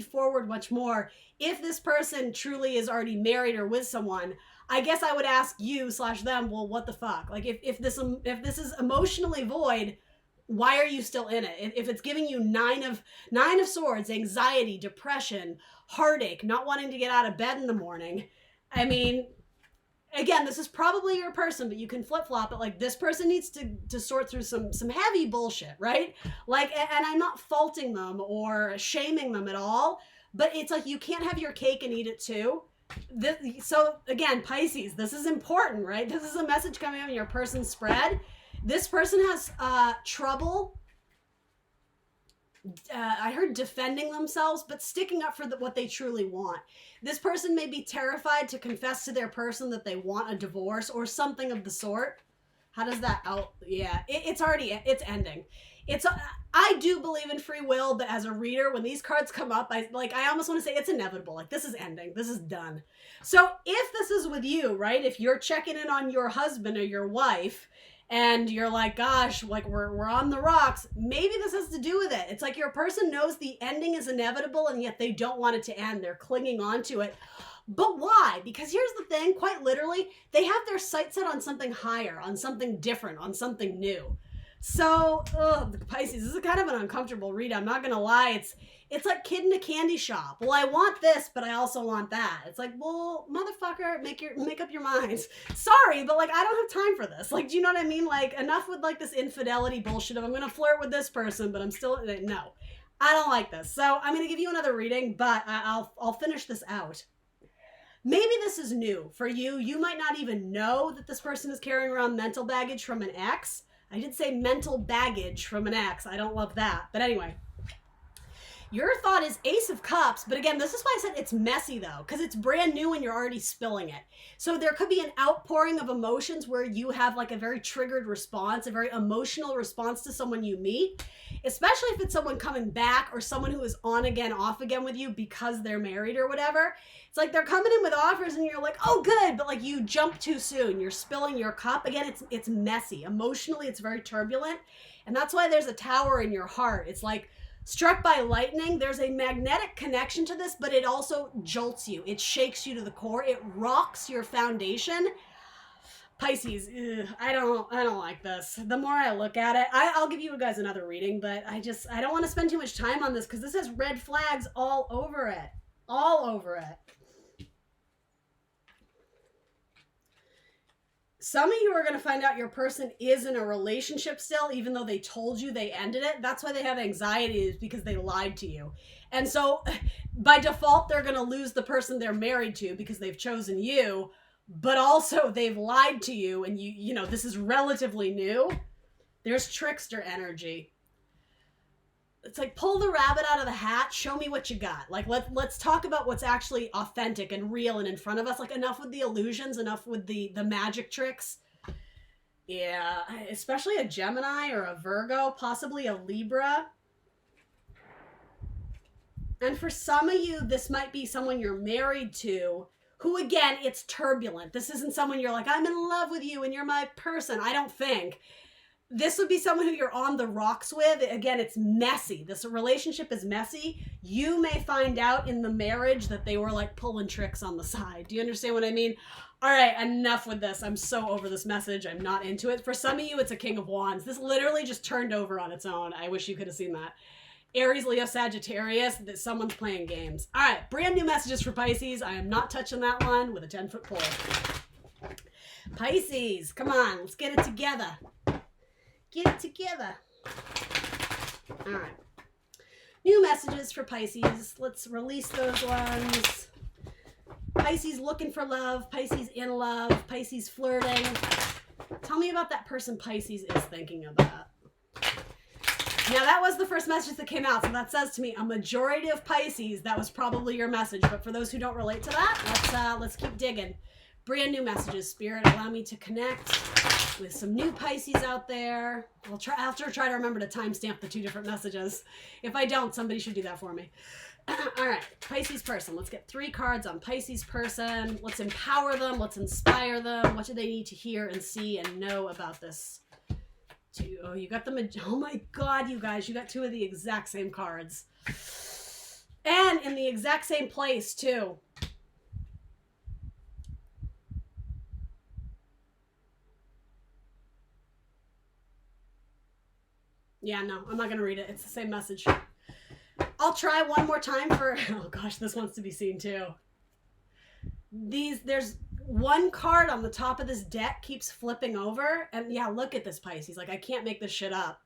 forward much more. If this person truly is already married or with someone, I guess I would ask you / them, well, what the fuck? Like if this is emotionally void, why are you still in it? If it's giving you nine of swords, anxiety, depression, heartache, not wanting to get out of bed in the morning, I mean, again, this is probably your person, but you can flip-flop it. Like, this person needs to sort through some heavy bullshit, right? Like, and I'm not faulting them or shaming them at all, but it's like you can't have your cake and eat it too. So, again, Pisces, this is important, right? This is a message coming out in your person's spread. This person has trouble, I heard defending themselves, but sticking up for what they truly want. This person may be terrified to confess to their person that they want a divorce or something of the sort. How does that out? Yeah, it's ending. I do believe in free will, but as a reader, when these cards come up, I almost want to say it's inevitable. Like, this is ending. This is done. So if this is with you, right? If you're checking in on your husband or your wife, and you're like, gosh, like we're on the rocks, maybe this has to do with it. It's like your person knows the ending is inevitable and yet they don't want it to end. They're clinging on to it. But why? Because here's the thing, quite literally, they have their sights set on something higher, on something different, on something new. So, Pisces, this is kind of an uncomfortable read. I'm not going to lie. It's like kid in a candy shop. Well, I want this, but I also want that. It's like, well, motherfucker, make up your minds. Sorry, but like, I don't have time for this. Like, do you know what I mean? Like, enough with like this infidelity bullshit of I'm going to flirt with this person, but I'm still, no, I don't like this. So I'm going to give you another reading, but I'll finish this out. Maybe this is new for you. You might not even know that this person is carrying around mental baggage from an ex. I did say mental baggage from an ex. I don't love that. But anyway, your thought is Ace of Cups. But again, this is why I said it's messy though, because it's brand new and you're already spilling it. So there could be an outpouring of emotions where you have like a very triggered response, a very emotional response to someone you meet, especially if it's someone coming back or someone who is on again, off again with you because they're married or whatever. It's like they're coming in with offers and you're like, oh, good. But like you jump too soon. You're spilling your cup. Again, it's messy. Emotionally, it's very turbulent. And that's why there's a tower in your heart. It's like struck by lightning. There's a magnetic connection to this, but it also jolts you. It shakes you to the core. It rocks your foundation. Pisces, I don't like this. The more I look at it, I'll give you guys another reading, but I don't want to spend too much time on this because this has red flags all over it. All over it. Some of you are going to find out your person is in a relationship still, even though they told you they ended it. That's why they have anxiety, is because they lied to you. And so by default, they're going to lose the person they're married to because they've chosen you, but also they've lied to you. And you know, this is relatively new. There's trickster energy. It's like, pull the rabbit out of the hat. Show me what you got. Like, let's talk about what's actually authentic and real and in front of us. Like, enough with the illusions, enough with the magic tricks. Yeah, especially a Gemini or a Virgo, possibly a Libra. And for some of you, this might be someone you're married to who, again, it's turbulent. This isn't someone you're like, I'm in love with you and you're my person. I don't think. This would be someone who you're on the rocks with. Again, it's messy. This relationship is messy. You may find out in the marriage that they were like pulling tricks on the side. Do you understand what I mean? All right, enough with this. I'm so over this message. I'm not into it. For some of you, it's a King of Wands. This literally just turned over on its own. I wish you could have seen that. Aries, Leo, Sagittarius, that someone's playing games. All right, brand new messages for Pisces. I am not touching that one with a 10-foot pole. Pisces, come on, let's get it together. Get it together. All right. New messages for Pisces. Let's release those ones. Pisces looking for love. Pisces in love. Pisces flirting. Tell me about that person Pisces is thinking about. Now that was the first message that came out, so that says to me a majority of Pisces, that was probably your message. But for those who don't relate to that, let's keep digging. Brand new messages, Spirit. Allow me to connect with some new Pisces out there. I'll try to remember to timestamp the two different messages. If I don't, somebody should do that for me. All right, Pisces person. Let's get 3 cards on Pisces person. Let's empower them. Let's inspire them. What do they need to hear and see and know about this? Oh, you got the... Oh my God, you guys. You got 2 of the exact same cards. And in the exact same place, too. Yeah, no, I'm not going to read it. It's the same message. I'll try one more time for... Oh gosh, this wants to be seen too. There's one card on the top of this deck keeps flipping over. And yeah, look at this, Pisces. Like, I can't make this shit up.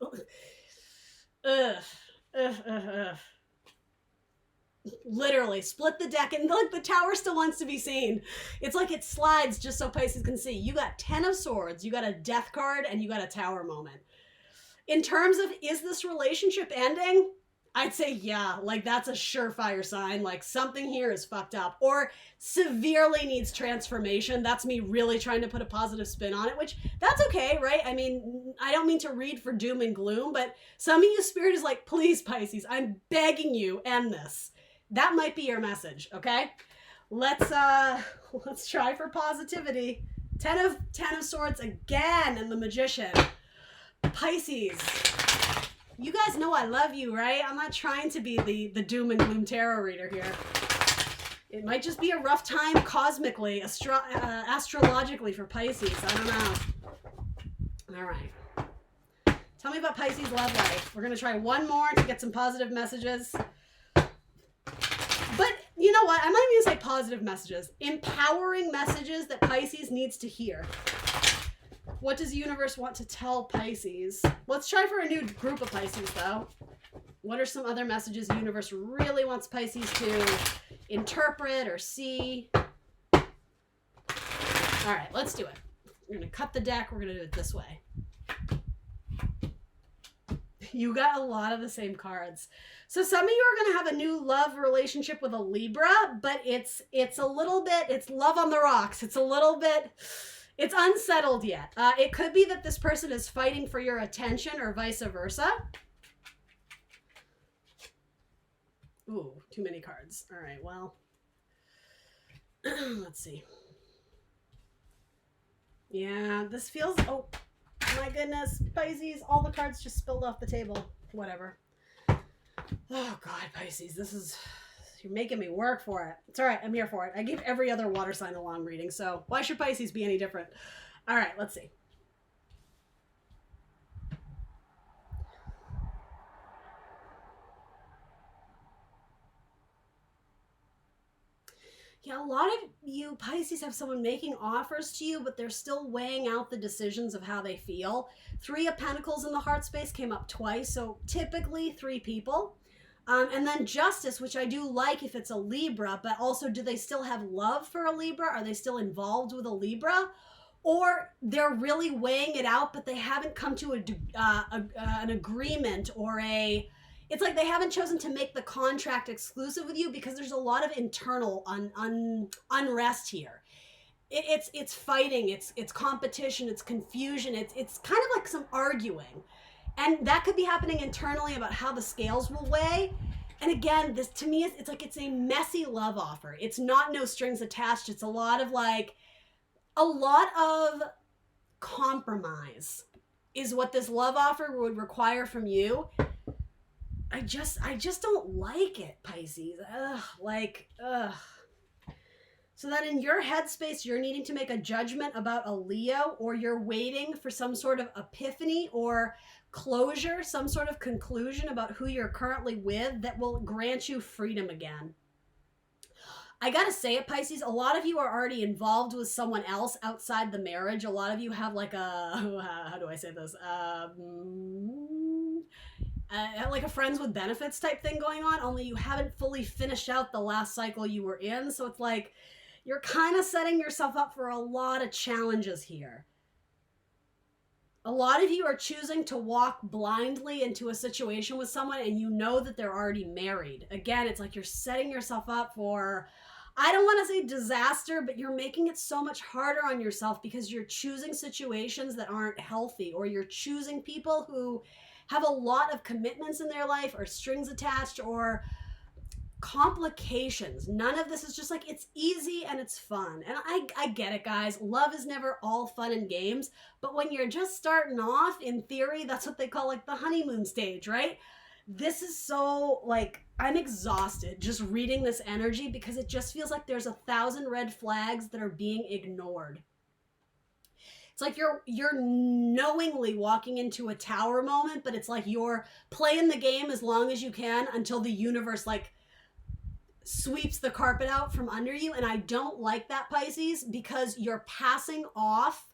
Literally, split the deck. And look, the tower still wants to be seen. It's like it slides just so Pisces can see. You got 10 of Swords. You got a Death card. And you got a Tower moment. In terms of, is this relationship ending? I'd say, yeah, like that's a surefire sign. Like something here is fucked up or severely needs transformation. That's me really trying to put a positive spin on it, which that's okay, right? I mean, I don't mean to read for doom and gloom, but some of you, Spirit is like, please, Pisces, I'm begging you, end this. That might be your message, okay? Let's try for positivity. 10 of Swords again, and the Magician. Pisces. You guys know I love you, right? I'm not trying to be the doom and gloom tarot reader here. It might just be a rough time cosmically, astrologically for Pisces. I don't know. All right. Tell me about Pisces' love life. We're going to try one more to get some positive messages. But you know what? I'm not even going to say positive messages. Empowering messages that Pisces needs to hear. What does the universe want to tell Pisces? Let's try for a new group of Pisces, though. What are some other messages the universe really wants Pisces to interpret or see? All right, let's do it. We're going to cut the deck. We're going to do it this way. You got a lot of the same cards. So some of you are going to have a new love relationship with a Libra, but it's a little bit, it's love on the rocks. It's a little bit... It's unsettled yet. It could be that this person is fighting for your attention or vice versa. Ooh, too many cards. All right, well, let's see. Yeah, this feels, oh my goodness, Pisces, all the cards just spilled off the table. Whatever. Oh God, Pisces, you're making me work for it. It's all right. I'm here for it. I give every other water sign a long reading, so why should Pisces be any different? All right, let's see. Yeah, a lot of you Pisces have someone making offers to you, but they're still weighing out the decisions of how they feel. 3 of Pentacles in the heart space came up twice, so typically 3 people. And then Justice, which I do like if it's a Libra, but also do they still have love for a Libra? Are they still involved with a Libra? Or they're really weighing it out, but they haven't come to an agreement or it's like they haven't chosen to make the contract exclusive with you because there's a lot of internal unrest here. It's fighting, it's competition, it's confusion, it's kind of like some arguing. And that could be happening internally about how the scales will weigh. And again, this to me, it's like it's a messy love offer. It's not no strings attached. It's a lot of compromise is what this love offer would require from you. I just don't like it, Pisces. Ugh. So that in your headspace, you're needing to make a judgment about a Leo, or you're waiting for some sort of epiphany or closure, some sort of conclusion about who you're currently with that will grant you freedom again. I gotta say it, Pisces, a lot of you are already involved with someone else outside the marriage. A lot of you have like how do I say this? Like a friends with benefits type thing going on, only you haven't fully finished out the last cycle you were in. So it's like you're kind of setting yourself up for a lot of challenges here. A lot of you are choosing to walk blindly into a situation with someone and you know that they're already married. Again, it's like you're setting yourself up for, I don't want to say disaster, but you're making it so much harder on yourself because you're choosing situations that aren't healthy, or you're choosing people who have a lot of commitments in their life or strings attached or complications. None of this is just like, it's easy and it's fun. And I get it, guys. Love is never all fun and games. But when you're just starting off, in theory, that's what they call like the honeymoon stage, right? This is so like, I'm exhausted just reading this energy because it just feels like there's 1,000 red flags that are being ignored. It's like you're knowingly walking into a tower moment, but it's like you're playing the game as long as you can until the universe like sweeps the carpet out from under you. And I don't like that, Pisces, because you're passing off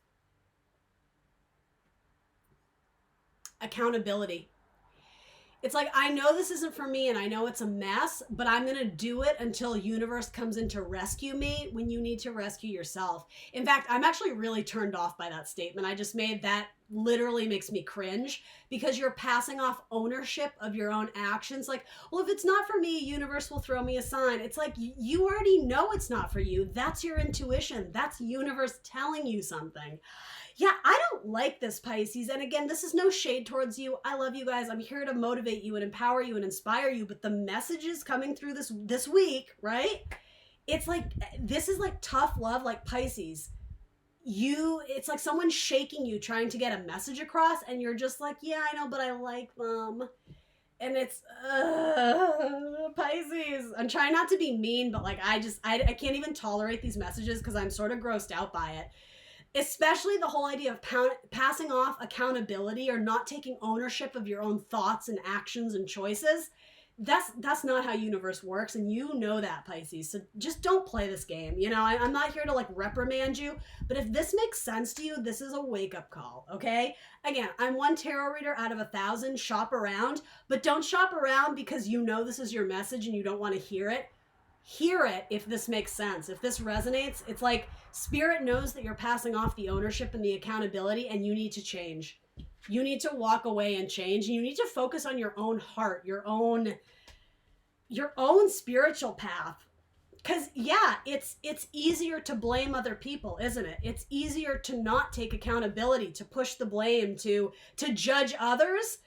accountability. It's like, I know this isn't for me and I know it's a mess, but I'm going to do it until universe comes in to rescue me, when you need to rescue yourself. In fact, I'm actually really turned off by that statement I just made. That literally makes me cringe because you're passing off ownership of your own actions. Like, well, if it's not for me, universe will throw me a sign. It's like, you already know it's not for you. That's your intuition. That's universe telling you something. Yeah, I don't like this, Pisces. And again, this is no shade towards you. I love you guys. I'm here to motivate you and empower you and inspire you. But the messages coming through this week, right? It's like, this is like tough love, like Pisces. It's like someone shaking you, trying to get a message across. And you're just like, yeah, I know, but I like them. And it's, Pisces. I'm trying not to be mean, but like, I can't even tolerate these messages because I'm sort of grossed out by it. Especially the whole idea of passing off accountability or not taking ownership of your own thoughts and actions and choices. That's not how universe works, and you know that, Pisces. So just don't play this game. You know, I'm not here to like reprimand you, but if this makes sense to you, this is a wake-up call, okay? Again, I'm one tarot reader out of 1,000. Shop around, but don't shop around because you know this is your message and you don't want to hear it. Hear it if this makes sense. If this resonates, it's like spirit knows that you're passing off the ownership and the accountability, and you need to change. You need to walk away and change. And you need to focus on your own heart, your own spiritual path. Because yeah, it's easier to blame other people, isn't it? It's easier to not take accountability, to push the blame, to judge others.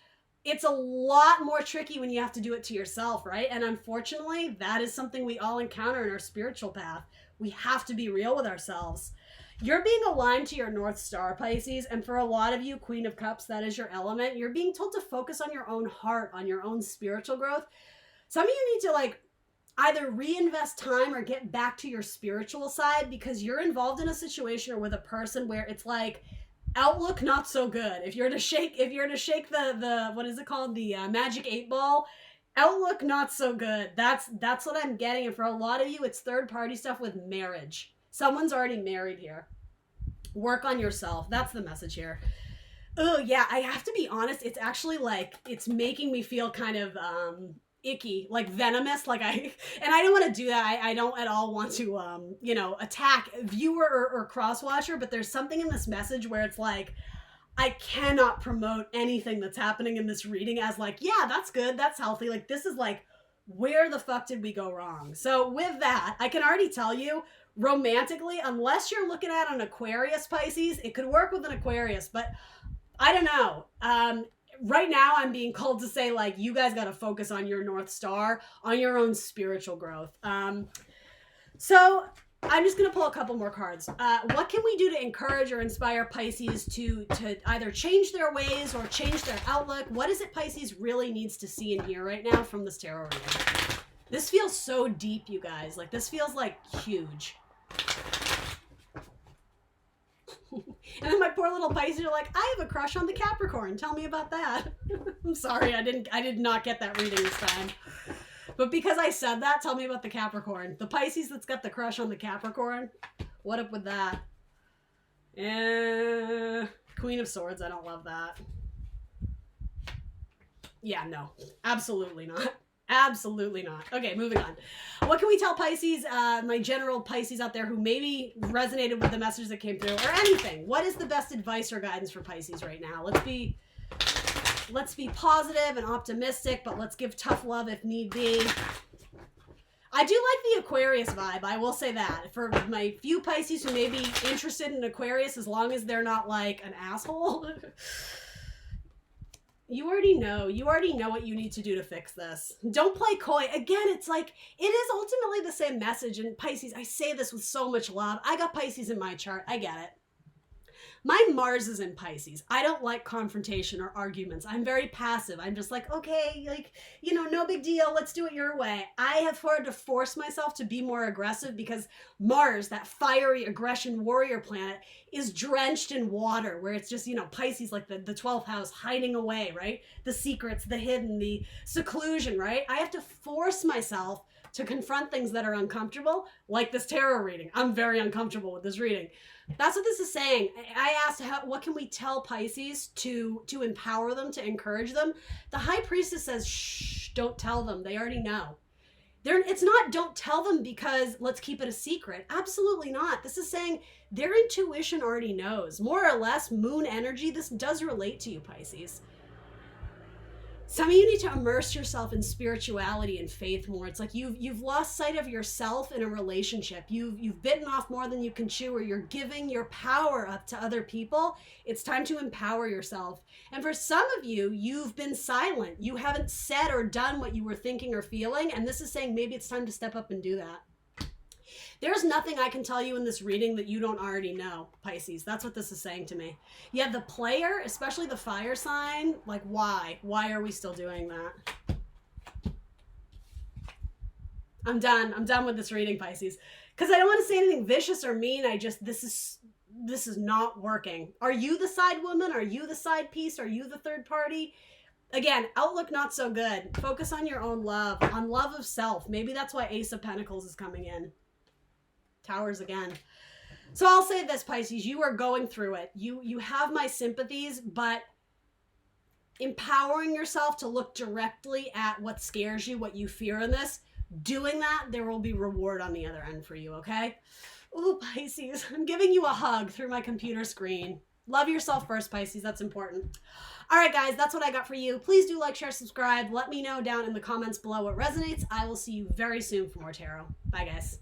It's a lot more tricky when you have to do it to yourself, right? And unfortunately, that is something we all encounter in our spiritual path. We have to be real with ourselves. You're being aligned to your North Star, Pisces, and for a lot of you, Queen of Cups, that is your element. You're being told to focus on your own heart, on your own spiritual growth. Some of you need to like either reinvest time or get back to your spiritual side, because you're involved in a situation or with a person where it's like, outlook not so good. If you're to shake the what is it called, the magic 8-ball, outlook not so good. That's what I'm getting. And for a lot of you, it's third party stuff with marriage. Someone's already married here. Work on yourself. That's the message here. Oh yeah, I have to be honest, it's actually like, it's making me feel kind of icky, like venomous, like and I don't want to do that. I don't at all want to attack viewer or cross watcher, but there's something in this message where it's like, I cannot promote anything that's happening in this reading as like, yeah, that's good, that's healthy. Like, this is like, where the fuck did we go wrong? So with that, I can already tell you, romantically, unless you're looking at an Aquarius, Pisces, it could work with an Aquarius, but I don't know. Right now, I'm being called to say, like, you guys got to focus on your North Star, on your own spiritual growth. So I'm just going to pull a couple more cards. What can we do to encourage or inspire Pisces to either change their ways or change their outlook? What is it Pisces really needs to see and hear right now from this tarot reading? This feels so deep, you guys. Like, this feels like huge. And then my poor little Pisces are like, I have a crush on the Capricorn. Tell me about that. I'm sorry, I did not get that reading this time. But because I said that, tell me about the Capricorn. The Pisces that's got the crush on the Capricorn. What up with that? Queen of Swords, I don't love that. Yeah, no. Absolutely not. Absolutely not. Okay, moving on. What can we tell Pisces, my general Pisces out there who maybe resonated with the message that came through, or anything? What is the best advice or guidance for Pisces right now? Let's be positive and optimistic, but let's give tough love if need be. I do like the Aquarius vibe. I will say that. For my few Pisces who may be interested in Aquarius, as long as they're not like an asshole. You already know what you need to do to fix this. Don't play coy. Again, it's like, it is ultimately the same message. And Pisces, I say this with so much love. I got Pisces in my chart. I get it. My Mars is in Pisces. I don't like confrontation or arguments. I'm very passive. I'm just like, okay, like, you know, no big deal. Let's do it your way. I have had to force myself to be more aggressive because Mars, that fiery aggression warrior planet, is drenched in water, where it's just, you know, Pisces, like the 12th house, hiding away, right? The secrets, the hidden, the seclusion, right? I have to force myself to confront things that are uncomfortable, like this tarot reading. I'm very uncomfortable with this reading. That's what this is saying. I asked, what can we tell Pisces to empower them, to encourage them? The High Priestess says, shh, don't tell them. They already know. It's not don't tell them because let's keep it a secret. Absolutely not. This is saying their intuition already knows. More or less, moon energy, this does relate to you, Pisces. Some of you need to immerse yourself in spirituality and faith more. It's like you've lost sight of yourself in a relationship. You've bitten off more than you can chew, or you're giving your power up to other people. It's time to empower yourself. And for some of you, you've been silent. You haven't said or done what you were thinking or feeling. And this is saying maybe it's time to step up and do that. There's nothing I can tell you in this reading that you don't already know, Pisces. That's what this is saying to me. You have the Player, especially the fire sign. Like, why? Why are we still doing that? I'm done. I'm done with this reading, Pisces. Because I don't want to say anything vicious or mean. This is not working. Are you the side woman? Are you the side piece? Are you the third party? Again, outlook not so good. Focus on your own love, on love of self. Maybe that's why Ace of Pentacles is coming in. Towers again. So I'll say this, Pisces, you are going through it. You have my sympathies, but empowering yourself to look directly at what scares you, what you fear in this, doing that, there will be reward on the other end for you, okay? Ooh, Pisces, I'm giving you a hug through my computer screen. Love yourself first, Pisces. That's important. All right, guys, that's what I got for you. Please do like, share, subscribe. Let me know down in the comments below what resonates. I will see you very soon for more tarot. Bye, guys.